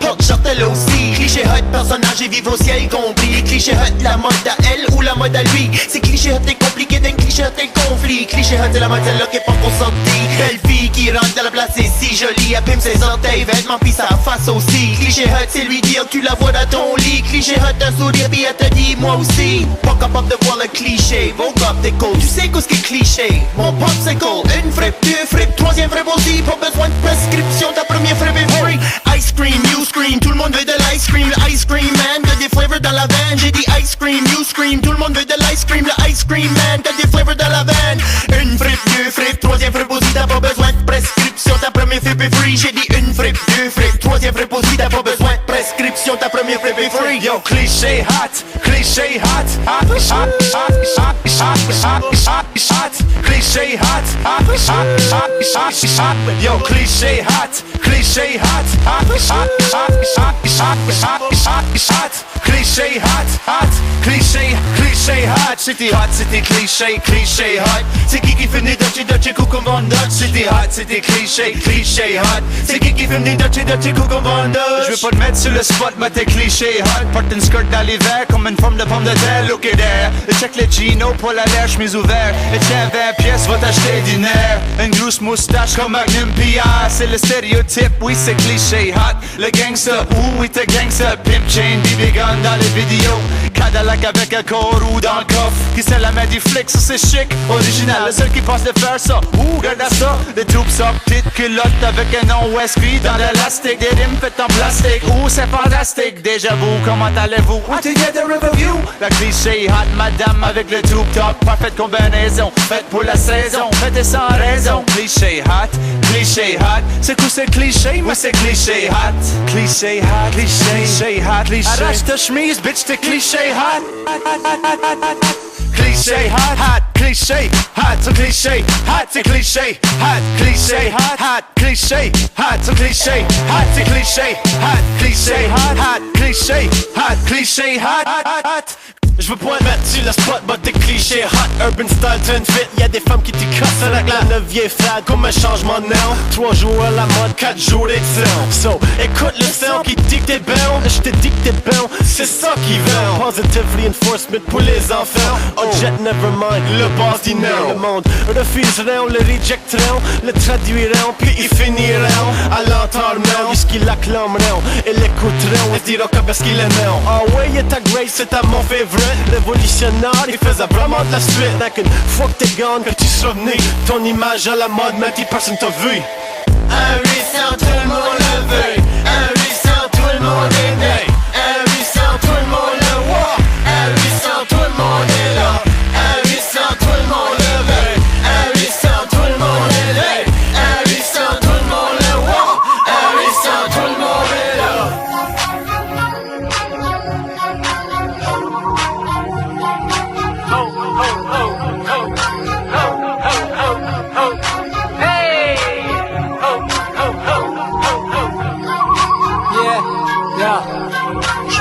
porte shortel aussi. Cliché hot, personnage et vive au ciel compris. Cliché hot, la mode à elle ou la mode à lui. C'est cliché hot, t'es compliqué d'un cliché hot, t'es conflit. Cliché hot, c'est la mode celle-là qui est pas consentie. Belle fille qui rentre dans la place, c'est si jolie. Abîme ses orteils, vêtements, puis sa face aussi. Cliché hot, c'est lui dire tu la vois dans ton lit. Cliché hot, un sourire, puis elle te dit moi aussi. Pas capable de voir le cliché, vos gars t'es cool. Tu sais qu'est-ce qui est cliché? Mon popsicle, une frappe, deux frappes, troisième frappe aussi. Pas besoin de prescription, ta première frappe est free. Ice cream, you scream, tout le monde veut de l'ice cream. Le ice cream man, t'as des flavors dans la veine. J'ai dit ice cream, you scream, tout le monde veut de l'ice cream. Le ice cream man, t'as des flavors dans la veine. Une frappe, deux frappes, troisième frappe aussi. T'as pas besoin de prescription, ta première frappe est free. J'ai dit une frappe, deux frappes, troisième frappe aussi. T'as pas besoin de prescription, ta première frappe est free. Yo, cliché hot, cliché hot, hot, hot, hot, hot, hot, hot, hot, hot, cliché hot, hot, hot, hot, hot, hot. Yo, cliché hot, cliché hot, hot, hot, hot, hot, hot, hot, hot, hot, cliché hot, hot, cliché, cliché hot. C'était hot, c'était cliché, cliché hot. C'est qui finit Dutchy Cucumber Dutch. C'était hot, c'était cliché, cliché hot. C'est qui finit Dutchy Cucumber Dutch. Je veux pas te mettre sur le spot, mais t'es cliché hot. Porte une skirt dans l'hiver comme une forme de pomme de terre. Look at there, check les Gino, poil à l'air, chemise ouverte. Et tiens 20 pièces, va t'acheter du nerf. Une grosse moustache comme Magnum P.I. C'est le stéréotype, oui c'est cliché hot. Le gangsta, oui t'es gangsta. Pimp chain, BB gun dans les vidéos. Cadillac avec un corps dans le coffre. Qui c'est la main du flic, ça c'est chic. Original, le seul qui pense de faire ça. Regarde à ça, des troupes ça, petite culotte avec un nom Westby dans l'élastique. Des rimes faites en plastique, c'est fantastique. Déjà vous, comment allez-vous? Together review. La cliché hot madame avec le tube top. Parfaite combinaison, faite pour la saison. Faites sans raison. Cliché hot, c'est quoi ce cliché? Moi c'est cliché hot. Cliché hot, cliché hot, cliché. Arrache ta chemise, bitch, t'es cliché hot. Cliché hot, hot, cliché hot, so cliché hot, c'est cliché hot, cliché hot, hot, cliché hot, so cliché hot, c'est cliché hot, cliché hot, hot, cliché hot, cliché hot, hot, hot, hot. Je veux point mettre sur le spot, but t'es cliché hot. Urban style turn fit, y'a des femmes qui t'y cassent avec la neuvième fade comme un changement de néon. 3 jours à la mode, 4 jours d'excellence. So, écoute le son qui dit que t'es bon. Je te dis que t'es bon, c'est ça qui vend. Positive reinforcement pour les enfants. Oh jet never mind, le boss dit non. Le monde refuseront, le rejecteront, le traduiront, puis ils finiront à l'entendront, jusqu'ils l'acclameront et l'écouteront et se diront que parce qu'ils aimeront. Oh ouais, y'a ta grace, c'est à mon favorite. Révolutionnaire, il faisait vraiment de la suite. Donc une fois que t'es gone, que tu seras venu, ton image à la mode, même si personne t'a vu. Un 800, tout le monde le veut. Un 800, tout le monde est né. Un 800, tout le monde le voit. Un 800, tout le monde est là. Un 800, tout le monde le veut. Un 800, tout le monde est né. Un 800, tout le monde le voit. Un 800, tout le monde est là.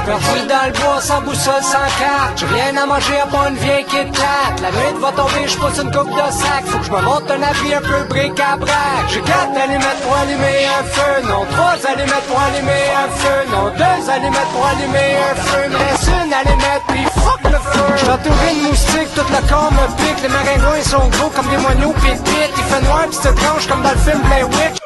Perdu dans le bois, sans boussole, sans carte. J'ai rien à manger à part une vieille Kit Kat. La nuit va tomber, j'pousse une coupe de sac. Faut que j'me monte un habit un peu bric-à-brac. J'ai 4 allumettes pour allumer un feu. Non, 3 allumettes pour allumer un feu. Non, 2 allumettes pour allumer un feu. Me reste une allumette, puis fuck le feu. J'suis entouré de moustiques, tout le corps me pique. Les maringouins sont gros comme des moineaux pépites. Il fait noir pis c'est tranche comme dans le film Blair Witch.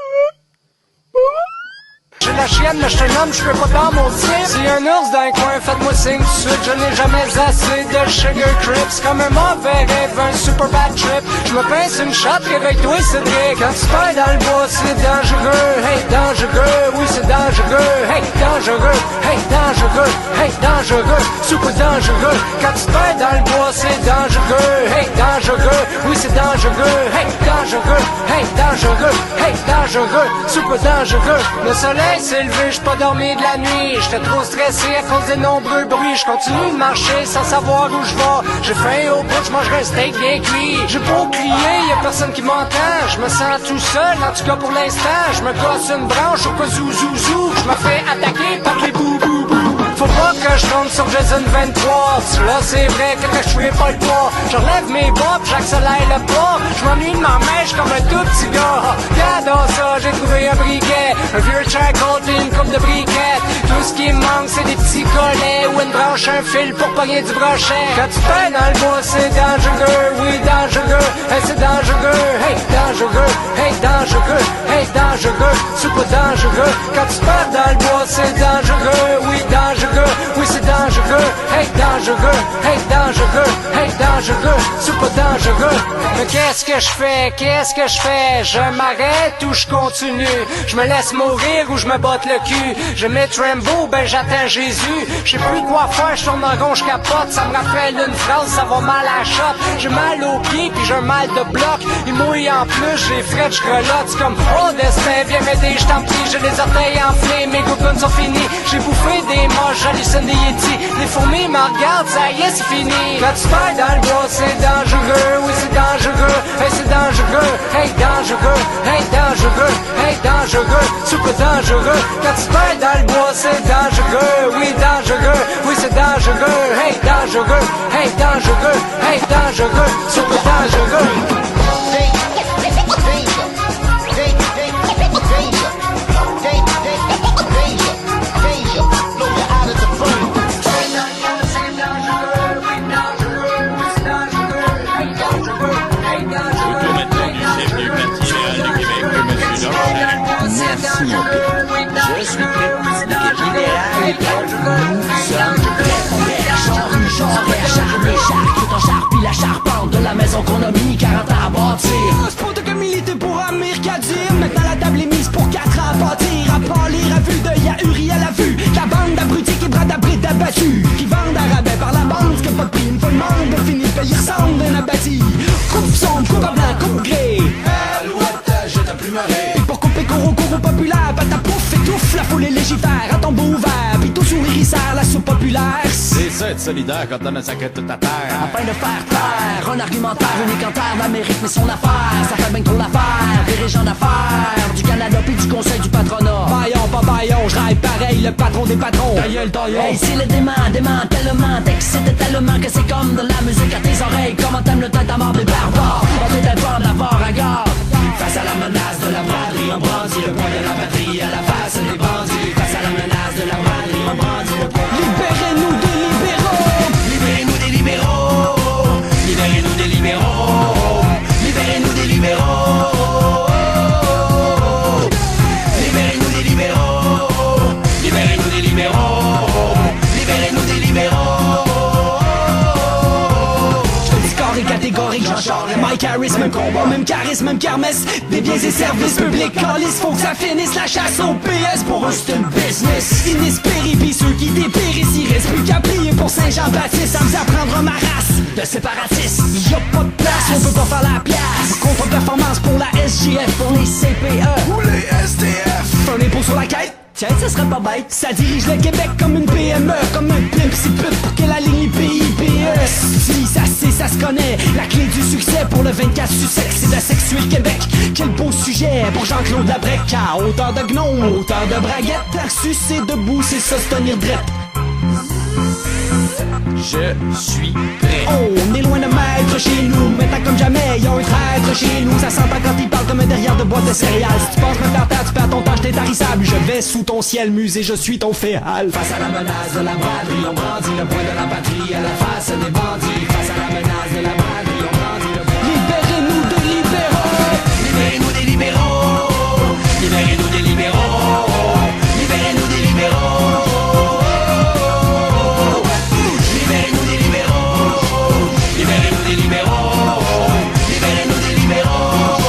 J'ai la chienne, mais j'suis un homme, j'peux pas dans mon slip. S'il y a un ours dans un coin, faites-moi signe tout de suite. Je n'ai jamais assez de sugar trips. Comme un mauvais rêve, un super bad trip. J'me pince une shot, réveille-toi, Cédric. Quand tu perds dans le bois, c'est dangereux. Hey, dangereux, oui, c'est dangereux. Hey, dangereux, hey, dangereux, hey, dangereux, super dangereux. Quand tu perds dans le bois, c'est dangereux. Hey, dangereux, oui, c'est dangereux. Hey, dangereux, hey, dangereux, hey, dangereux, super dangereux. Le soleil s'est levé, j'suis pas dormi de la nuit. J'étais trop stressé à cause des nombreux bruits. J'continue de marcher sans savoir où j'vais. J'ai faim au bout, j'mangerai un steak bien cuit. J'ai beau crier, y'a personne qui m'entend. J'me sens tout seul, en tout cas pour l'instant. J'me casse une branche au cas zou. J'me fais attaquer par les bou. Faut pas que je tombe sur Jason 23. Là c'est vrai que je suis pas le poids. J'enlève mes bas pis j'accélère le pas. J'm'ennuie de ma mèche comme un tout petit gars. Regarde ça, j'ai trouvé un briquet. Un vieux charcoal pis une coupe de briquettes. Tout ce qui me manque c'est des petits collets. Ou une branche, un fil pour pogner du brochet. Quand tu perds dans le bois c'est dangereux. Oui dangereux, hey c'est dangereux. Hey dangereux, hey dangereux, hey dangereux, super dangereux. Quand tu perds dans le bois c'est dangereux. Oui dangereux, oui c'est dangereux. Hey dangereux, hey dangereux, hey dangereux, super dangereux. Mais qu'est-ce que je fais, qu'est-ce que je fais? Je m'arrête ou je continue? Je me laisse mourir ou je me botte le cul? Je mets Rambo, ben j'attends Jésus. Je sais plus quoi faire, je tourne en rond, je capote. Ça me rappelle une phrase, ça va mal à la shot. J'ai mal aux pieds puis j'ai un mal de bloc. Il mouille en plus, j'ai fret, je grelotte. C'est comme, oh destin, viens m'aider, je t'en prie. J'ai les orteils enflés, mes gougounes sont finis. J'ai bouffé des moches, j'hallucine des yétis. Les fourmis m'en regardent, ça y est, c'est fini. Quand tu perds dans le bois, c'est dangereux. Oui, c'est dangereux, hey, c'est dangereux. Hey, dangereux, hey, dangereux, hey, dangereux, super dangereux. Quand tu perds dans le bois, c'est dangereux. Oui, dangereux, oui, c'est dangereux. Hey, dangereux, hey, dangereux, hey, dangereux, super dangereux. Puis la charpente de la maison qu'on a mis 40 ans à bâtir. C'est pas de militer pour Amir Kadir. Maintenant la table est mise pour 4 ans à bâtir. À part lire à vue de Yahuri à la vue. La bande d'abrutis qui bradent abrites abattus. Qui vendent à rabais par la bande. Ce que pas de prix, une fois le monde de finir payer ressemble d'un abattu. Coupe sombre, coupe à blanc, coupe gris. Alouette, je t'ai plus marré. Et pour couper cours populaire, patapouf, étouffe la foule et légifère à tombeau ouvert. Puis tout sourire il serre la soupe populaire. C'est ça ça être solidaire quand on a sacré toute ta terre? Afin de faire taire un argumentaire unique en terre d'Amérique, mais son affaire, ça fait bien trop l'affaire. Dirigeant d'affaires du Canada puis du conseil du patronat. Baillon, pas baillon, je rêve pareil, le patron des patrons. Tailleul, tailleul. Hey, c'est le dément tellement, t'excites tellement que c'est comme de la musique à tes oreilles. Comment t'aimes le temps à mort des barbares? On t'était pas de la part à garde. Face à la menace de la braderie, on brandit le poing de la batterie à la face des bandits. Face à la menace de la braderie, on brandit le poing. Libérez-nous des libéraux. Libérez-nous des libéraux. Libérez-nous des libéraux. Libérez-nous des libéraux. Libérez-nous des libéraux. Libérez-nous des libéraux. Libérez-nous des libéraux. Je te dis catégorique, j'en charge. Mike Harris, même combat, même charisme, même kermesse. Des biens et services publics, calice, faut que ça finisse. La chasse au PS, pour eux c'est une business. Inespéré, pis ceux qui dépérissent, il reste plus qu'à plier pour Saint-Jean-Baptiste. Ça me apprendre ma race de séparatistes. Y'a pas de place, on peut pas faire la pièce. Contre-performance pour la SGF, pour les CPE ou les SDF. Un impôt sur la quête, tiens, ça serait pas bête. Ça dirige le Québec comme une PME, comme un pimp si pute pour que la ligne PIPE. Si ça c'est, ça se connaît. La clé du succès pour le 24 Sussex, c'est de sexuer le Québec. Quel beau sujet pour Jean-Claude Labrec. À hauteur de gnome, hauteur de braguette. Sucer debout, c'est ça se tenir drette. Je suis prêt. On est loin de maître chez nous, maintenant comme jamais, y'a un traître chez nous. Ça s'entend quand il parle comme un derrière de boîte de céréales. Si tu penses me faire taire, tu perds ton temps, j't'ai tarissable. Je vais sous ton ciel musée, je suis ton féal. Face à la menace de la braderie, on brandit le poing de la patrie à la face des bandits. Face à la menace de la braderie, on brandit le poing. Libérez-nous des libéraux. Libérez-nous des libéraux. Libérez-nous des libéraux. Libérez-nous des libéraux. Libérez-nous des libéraux. Libérez-nous des libéraux.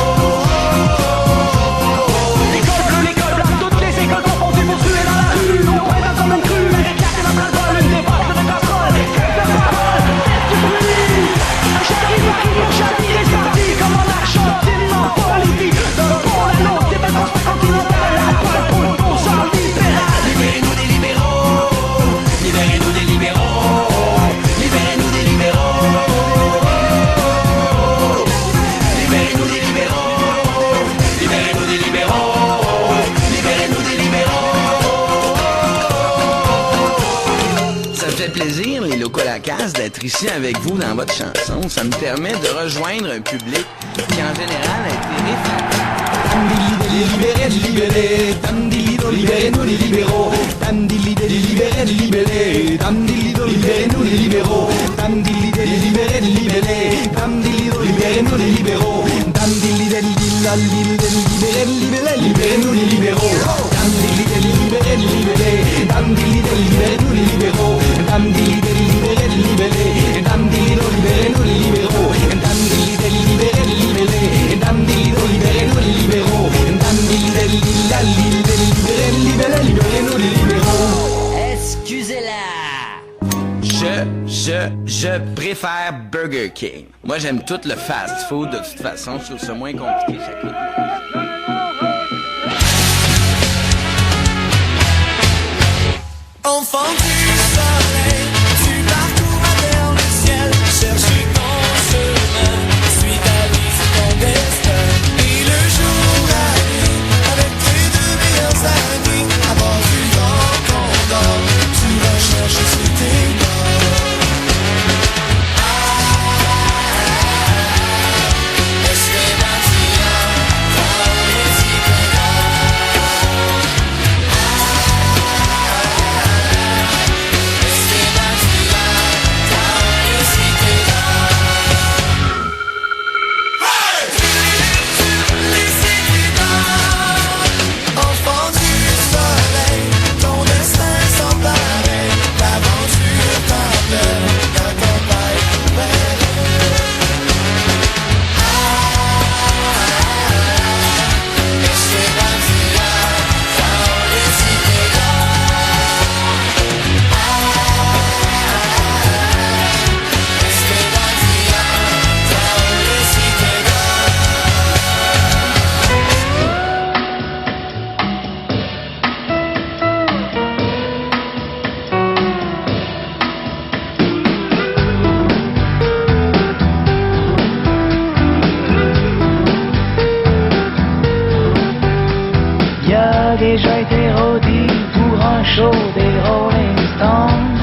L'école bleue, l'école blanche, toutes les écoles confondues pour tuer dans la rue. On prend comme une crue, la réclame dans plein vol, une dépense de casserole, des fêtes de parole, tête du bruit. Un chariot arrive, mon chariot est sorti comme en Argentine, en Bolivie. D'un pont à l'autre, des belles transcontinentales, la pointe pour le bon genre libéral. Libérez-nous des libéraux. Libérez-nous des libéraux. Libérez-nous des libéraux. Libérez-nous des libéraux. Libérez-nous des libéraux. Libérez-nous des libéraux. Ça me fait plaisir, les locaux la casse, d'être ici avec vous dans votre chanson. Ça me permet de rejoindre un public qui, en général, a été réfractaire. Libérez, libérez, libérez-nous les libéraux. Libérez, libérez, libérez-nous les libéraux. Libérez, libérez, libérez-nous les libéraux. Libérez-nous les libéraux. Libérez-nous les libéraux. Excusez-la. Je préfère Burger King. Moi, j'aime tout le fast-food. De toute façon, je trouve ça moins compliqué. Ça coûte moins. Enfant du soleil, tu parcours à terre le ciel, chercher ton chemin, suis ta vie, c'est ton destin. Et le jour arrive, avec tes deux meilleurs amis, à bord du vent qu'on dort, tu vas chercher sous tes bords. Este vacío, déjà été rodé pour un show des Rolling Stones.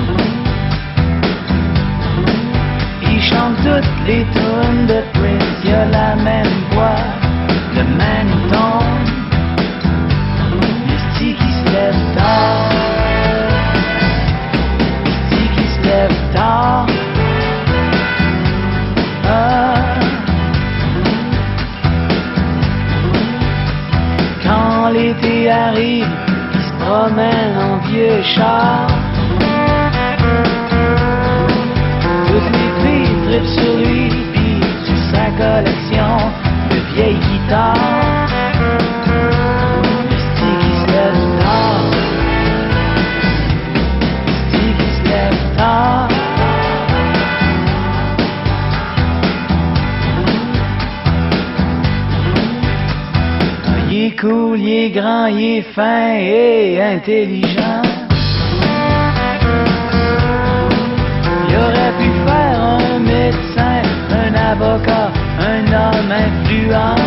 Ils chantent toutes les tunes de Prince, y'a la même voix, le même ton. Le style qui se lève tard, le style qui se lève tard. Quand l'été arrive, il se promène en vieux char. Toutes les filles trippent sur lui, puis sur sa collection de vieilles guitares. Le style qui se lève tard, le style qui se lève tard. Il est cool, il est grand, il est fin et intelligent. Il aurait pu faire un médecin, un avocat, un homme influent.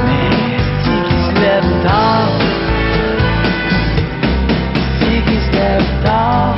Mais c'est qui se lève tard, c'est qui se lève tard.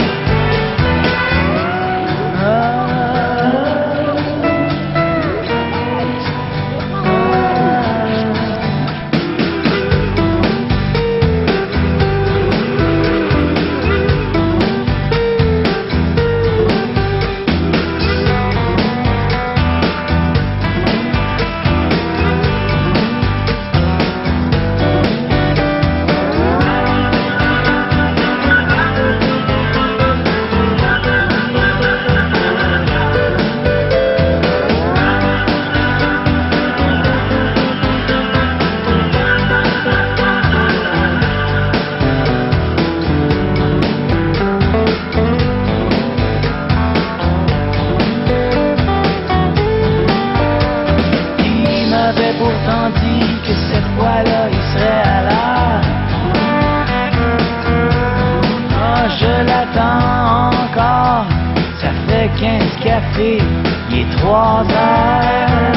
Il est 3 heures.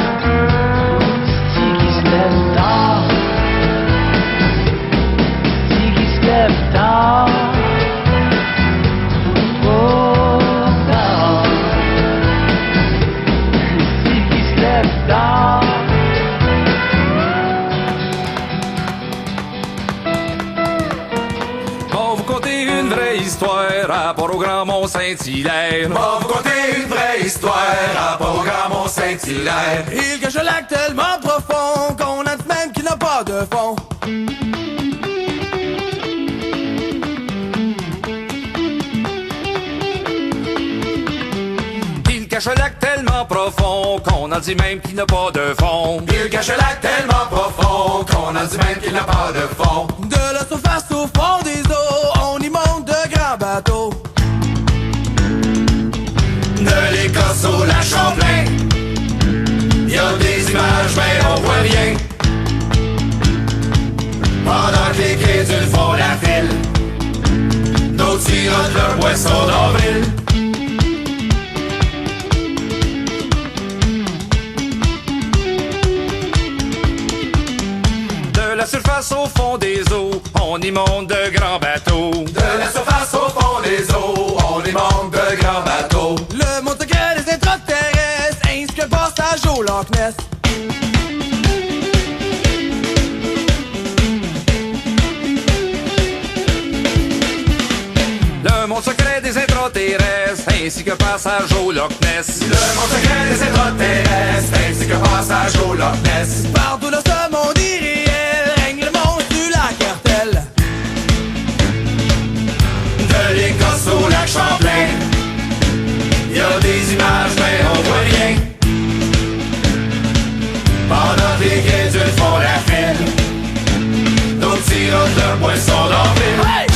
C'est qui se lève tard, c'est qui se lève tard. Trop tard, c'est qui se lève tard. On vous conter une vraie histoire à rapport au Grand Mont-Saint-Hilaire. On vous conter une vraie histoire à rapport au Grand Mont-Saint-Hilaire. Il cache un lac tellement profond qu'on a même qu'il n'a pas de fond. Il cache un lac tellement profond qu'on en dit même qu'il n'a pas de fond. Il cache un lac tellement profond qu'on en dit même qu'il n'a pas de fond. De la surface au fond des eaux, on y monte de grands bateaux. De l'Écosse au lac Champlain, y'a des images mais on voit rien. Pendant que les crédules font la file, d'autres sirotent leur boisson d'avril. De la surface au fond des eaux, on y monte de grands bateaux. De la surface au fond des eaux, on y monte de grands bateaux. Le monde secret des extraterrestres ainsi que le passage au Loch Ness. Le monde secret des intraterrestres ainsi que passage au Loch Ness. Le monde secret des extraterrestres ainsi que passage au Loch Ness. Partout dans ce monde irréel règne le monde du lac cartel. De l'Écosse au lac Champlain, y'a des images mais on voit rien. Pendant que les crédules font la file, d'autres sirotent leur boisson d'avril. Hey!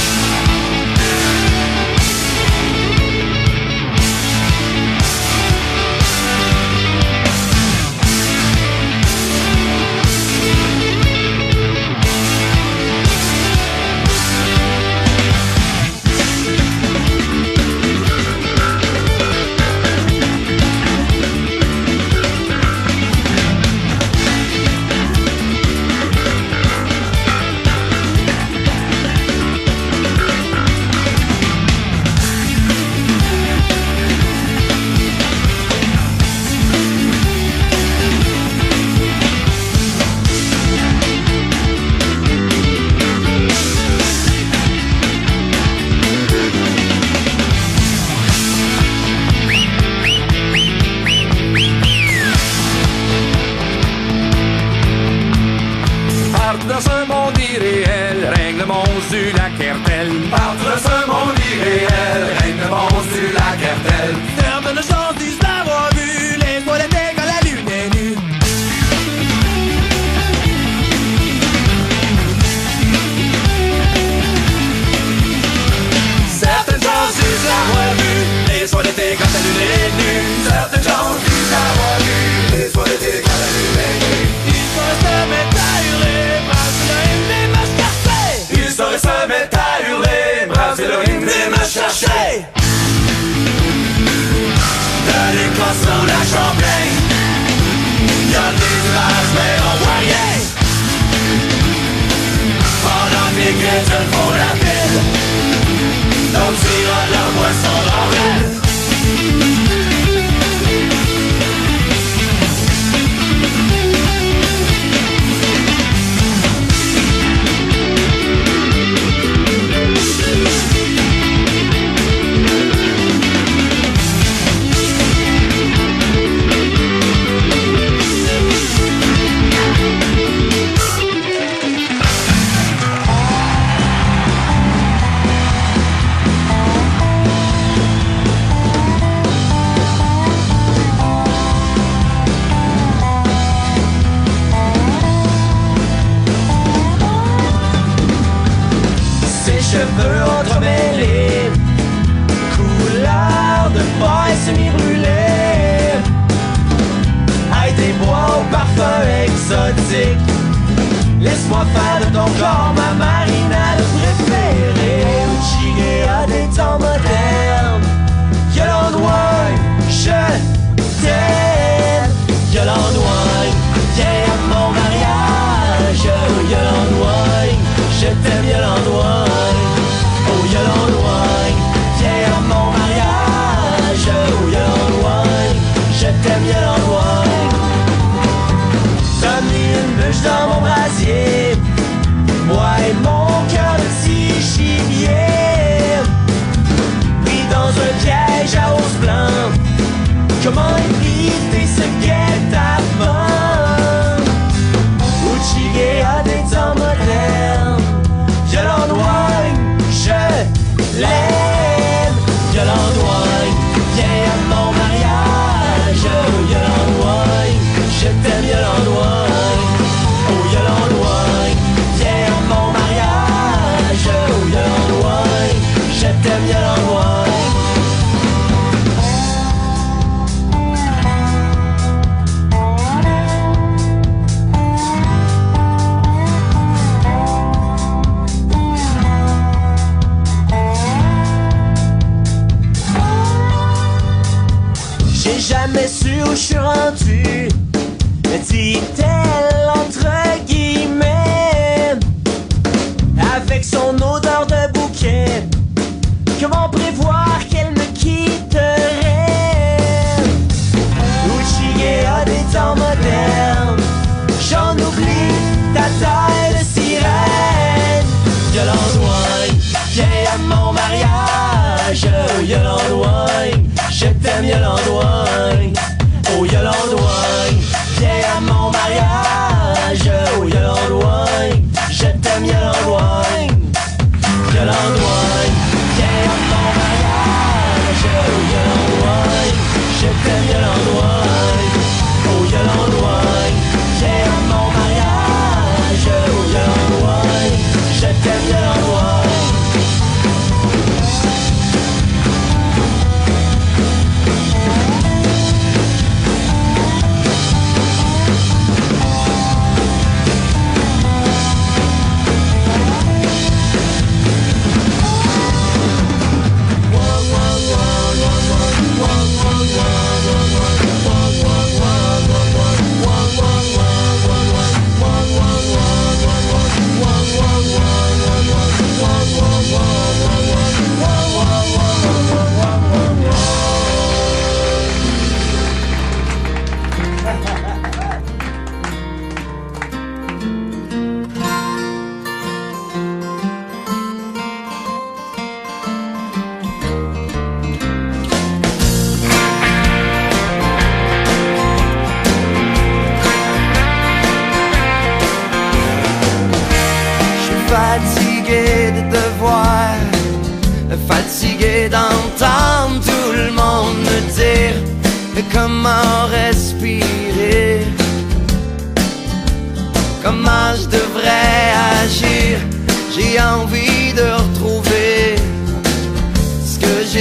du lac Hertel. Partout de ce monde irréel, règne le monstre du lac Hertel. Certaines gens disent l'avoir vu, les toilettes quand la lune est nue. Certaines gens disent l'avoir vu, les soirs d'été quand la lune est nue. Certaines gens disent l'avoir vu, les soirs d'été quand la lune est nue. Ils sauraient se mettre à hurler, brasser le rythme des mâches cassées. Ils sauraient se mettre à hurler, brasser le rythme des mâches cherchées. De l'Écosse ou la Champagne, y'a des images mais on voit rien. Pendant que les chrétiens font la pile, d'autres tirent leur boisson dans l'île. Cheveux entremêlés, couleur de paille semi-brûlée. Aïe des bois au parfum exotique, laisse-moi faire de ton corps ma marinade préférée. Uchige a des temps modernes, Yolande Wine, je t'aime. Yolande Wine, viens à mon mariage. Yolande Wine, je t'aime Yolande Wine. Oh Yolande Wine, viens à mon mariage. Oh Yolande Wine, je t'aime Yolande Wine. T'as mis une bûche dans mon brasier, moi et mon cœur de petit gibier, pris dans un piège à os blanc. Comment éviter ce guet-apens? Uchige a des temps modernes, Yolande Wine, je l'aime. Yolande Wine, viens à mon mariage. Yolande Wine, je t'aime Yolande Wine. Oh Yolande Wine, viens à mon mariage. Oh Yolande Wine.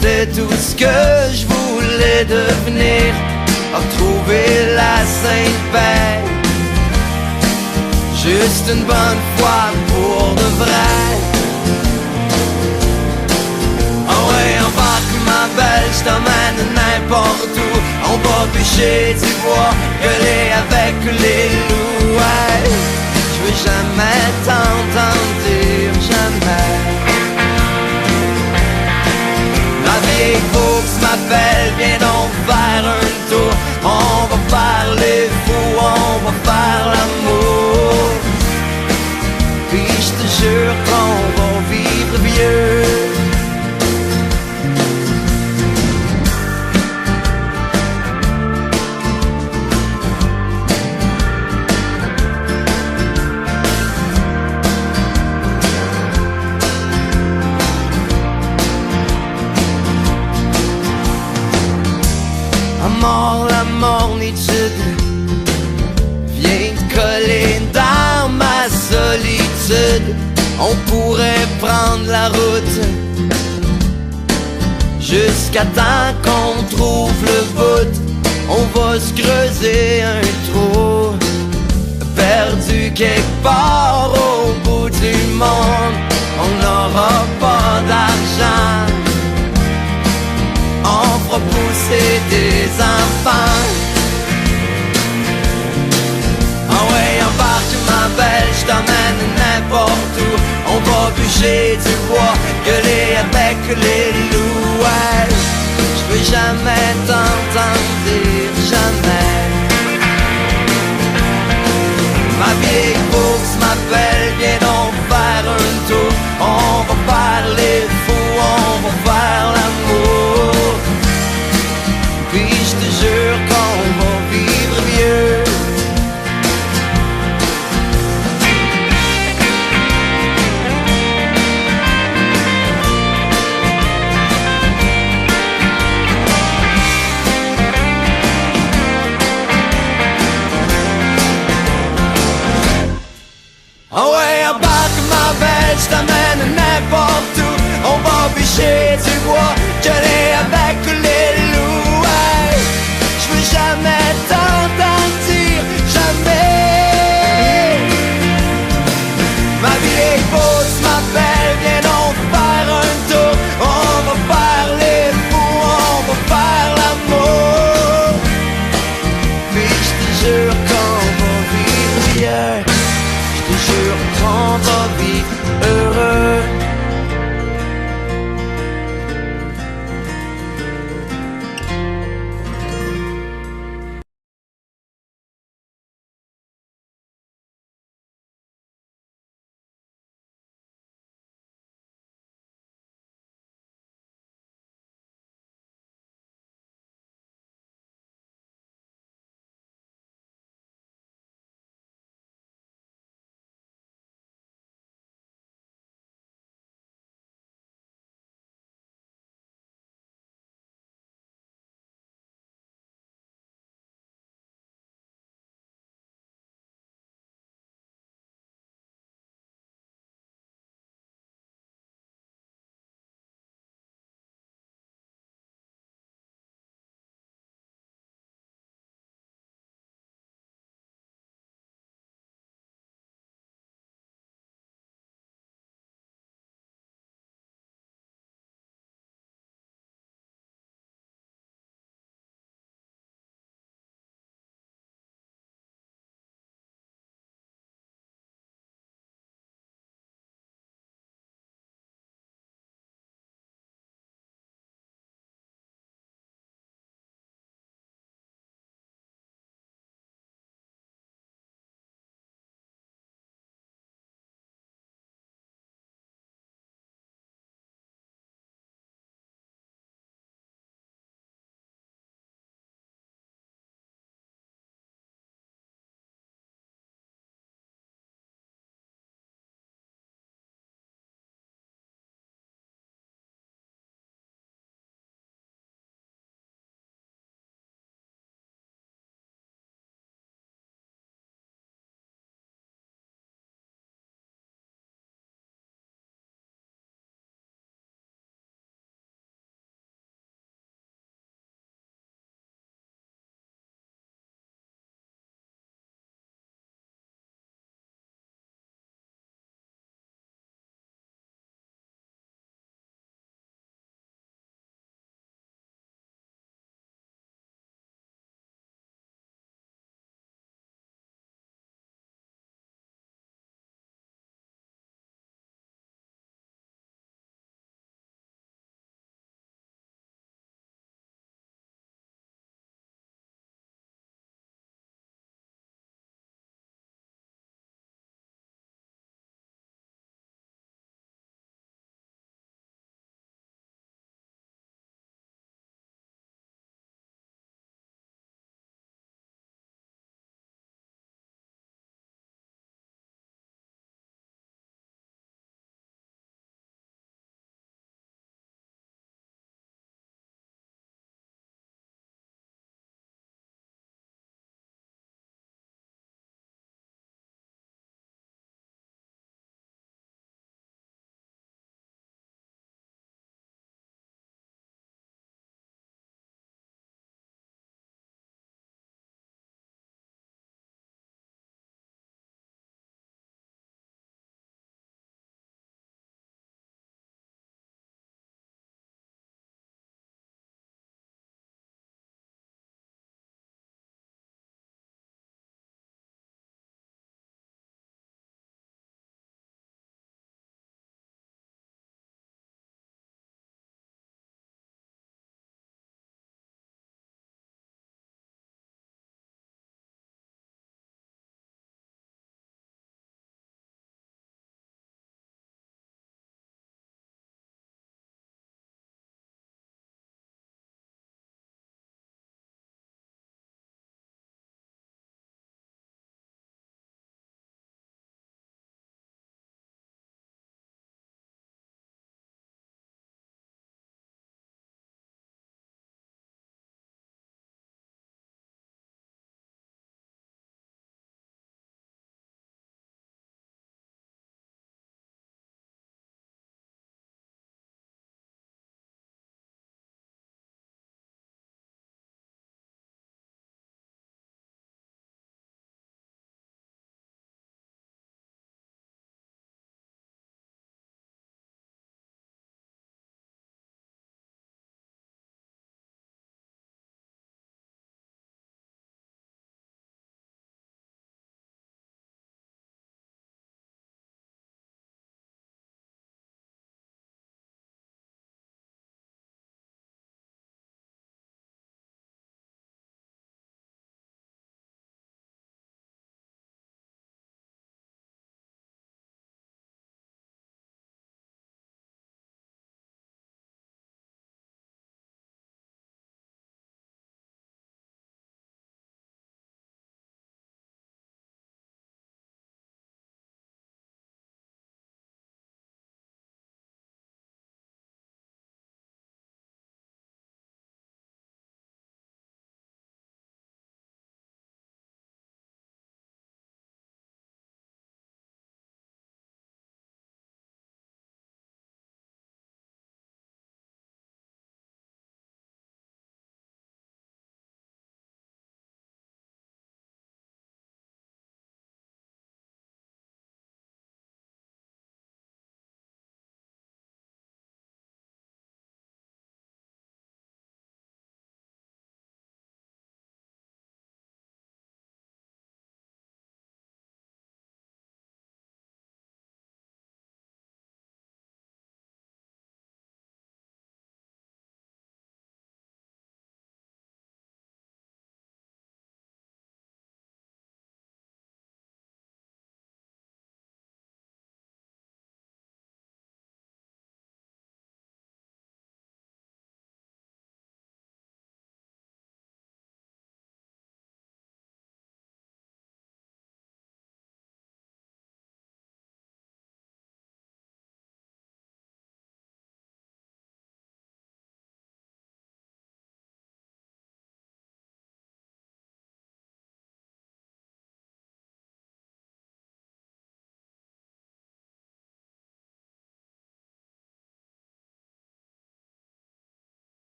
j'étais tout ce que je voulais devenir. Retrouver la sainte paix, juste une bonne fois pour de vrai. Ah ouais, embarque ma belle, je t'emmène n'importe où. On va pêcher du bois, gueuler avec les loups. Ouais, je veux jamais t'entendre dire jamais. La vieille Fox m'appelle, viens donc faire un tour. On va faire les fous, on va faire l'amour. Puis je te jure qu'on va vivre vieux. La mornitude vient te coller dans ma solitude. On pourrait prendre la route jusqu'à temps qu'on trouve le bout. On va se creuser un trou perdu quelque part au bout du monde. On n'aura pas d'argent, on fera pousser des enfants. Ah ouais, embarque ma belle, je t'emmène n'importe où. On va bûcher du bois, gueuler avec les loups. Ouais, je veux jamais t'entendre dire jamais. Ma vieille bourse m'appelle, viens donc faire un tour. On va faire les fous, on va faire l'amour. Puis je te jure qu'on va vivre vieux. Ah ouais, embarque ma belle, je t'amène n'importe où. On va bûcher du bois,